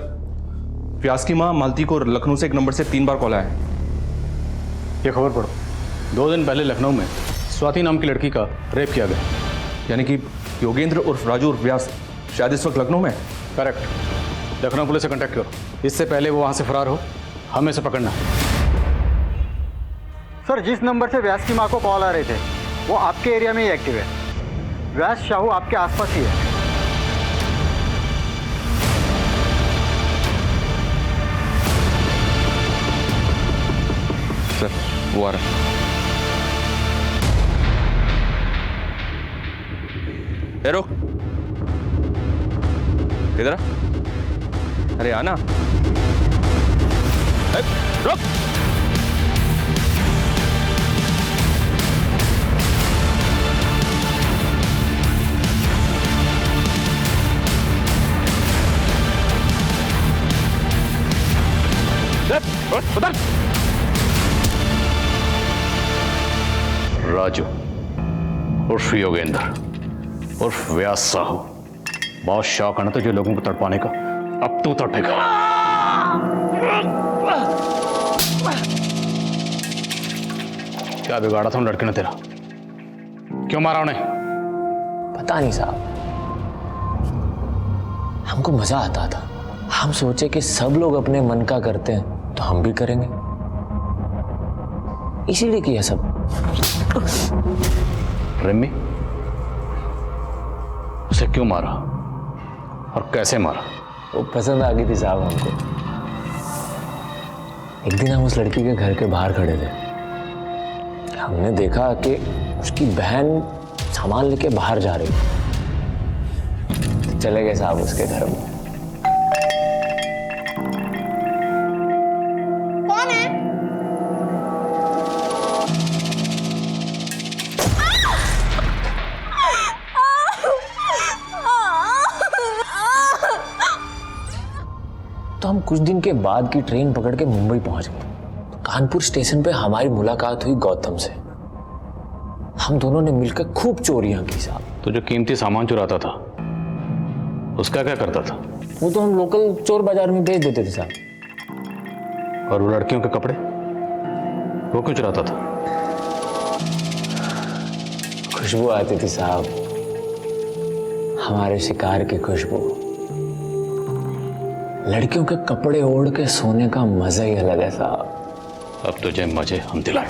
व्यास की माँ मालती को लखनऊ से एक नंबर से 3 बार कॉल आया है। ये खबर पढ़ो, 2 दिन पहले लखनऊ में स्वाति नाम की लड़की का रेप किया गया। यानी कि योगेंद्र उर्फ राजू उर्फ व्यास शायद इस वक्त लखनऊ में? करेक्ट। लखनऊ पुलिस से कांटेक्ट करो, इससे पहले वो वहाँ से फरार हो। हमें से पकड़ना। सर, जिस नंबर से व्यास की माँ को कॉल आ रहे थे वो आपके एरिया में ही एक्टिव है। व्यास साहू आपके आसपास ही है। सर, वो आ रहा है। रुक, इधर आ। अरे आना। रुक। उधर। राजू उर्फ योगेंद्र उर्फ व्यास साहू, बहुत शौक है ना तुझे लोगों को तड़पाने का। अब तू तड़पेगा। क्या बिगाड़ा था उन लड़के ने तेरा? क्यों मारा उन्हें? पता नहीं साहब, हमको मजा आता था। हम सोचे कि सब लोग अपने मन का करते हैं तो हम भी करेंगे, इसीलिए किया सब। रिमी, उसे क्यों मारा और कैसे मारा? वो पसंद आ गई थी साहब हमको। एक दिन हम उस लड़की के घर के बाहर खड़े थे, हमने देखा कि उसकी बहन सामान लेके बाहर जा रही। चले गए साहब उसके घर में। कौन है? तो हम कुछ दिन के बाद की ट्रेन पकड़ के मुंबई पहुंच गए। तो कानपुर स्टेशन पे हमारी मुलाकात हुई गौतम से। हम दोनों ने मिलकर खूब चोरियां की साहब। तो जो कीमती सामान चुराता था उसका क्या करता था? वो तो हम लोकल चोर बाजार में बेच देते थे साहब। और वो लड़कियों के कपड़े वो क्यों चुराता था? खुशबू आती थी साहब, हमारे शिकार की खुशबू। लड़कियों के कपड़े ओढ़ के सोने का मजा ही अलग है साहब। अब तुझे मजे हम दिलाएं।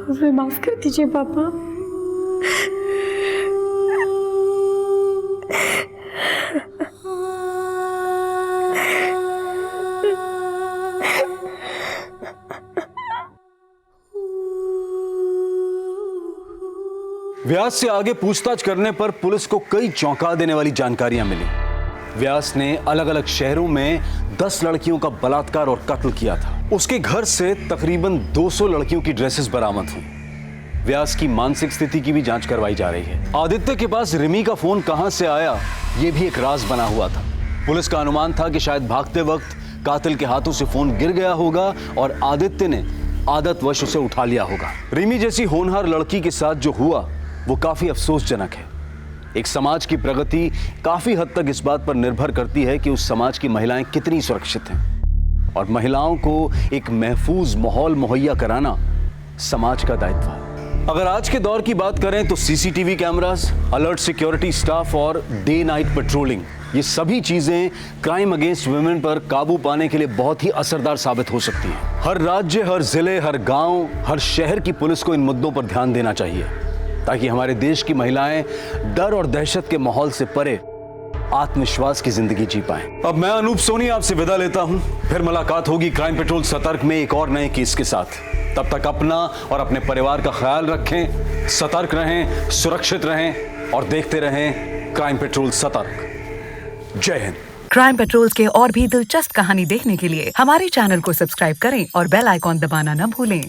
मुझे माफ कर दीजिए पापा। व्यास से आगे पूछताछ करने पर पुलिस को कई चौंका देने वाली जानकारियां मिली। व्यास ने अलग अलग शहरों में 10 लड़कियों का बलात्कार और कत्ल किया था। उसके घर से तकरीबन 200 लड़कियों की ड्रेसेस बरामद हुई। व्यास की मानसिक स्थिति की भी जांच करवाई जा रही है। आदित्य के पास रिमी का फोन कहां से आया, यह भी एक राज बना हुआ था। पुलिस का अनुमान था कि शायद भागते वक्त कातिल के हाथों से फोन गिर गया होगा और आदित्य ने आदतवश उसे उठा लिया होगा। रिमी जैसी होनहार लड़की के साथ जो हुआ वो काफी अफसोसजनक है। एक समाज की प्रगति काफी हद तक इस बात पर निर्भर करती है कि उस समाज की महिलाएं कितनी सुरक्षित हैं, और महिलाओं को एक महफूज माहौल मुहैया कराना समाज का दायित्व है। अगर आज के दौर की बात करें तो CCTV cameras, alert security staff और डे नाइट पेट्रोलिंग, ये सभी चीजें क्राइम अगेंस्ट वुमेन पर काबू पाने के लिए बहुत ही असरदार साबित हो सकती हैं। हर राज्य, हर जिले, हर गांव, हर शहर की पुलिस को इन मुद्दों पर ध्यान देना चाहिए, ताकि हमारे देश की महिलाएं डर और दहशत के माहौल से परे आत्मविश्वास की जिंदगी जी पाएं। अब मैं अनूप सोनी आपसे विदा लेता हूं। फिर मुलाकात होगी क्राइम पेट्रोल सतर्क में एक और नए केस के साथ। तब तक अपना और अपने परिवार का ख्याल रखें, सतर्क रहें, सुरक्षित रहें और देखते रहें क्राइम पेट्रोल सतर्क। जय हिंद। क्राइम पेट्रोल के और भी दिलचस्प कहानी देखने के लिए हमारे चैनल को सब्सक्राइब करें और बेल आइकॉन दबाना न भूलें।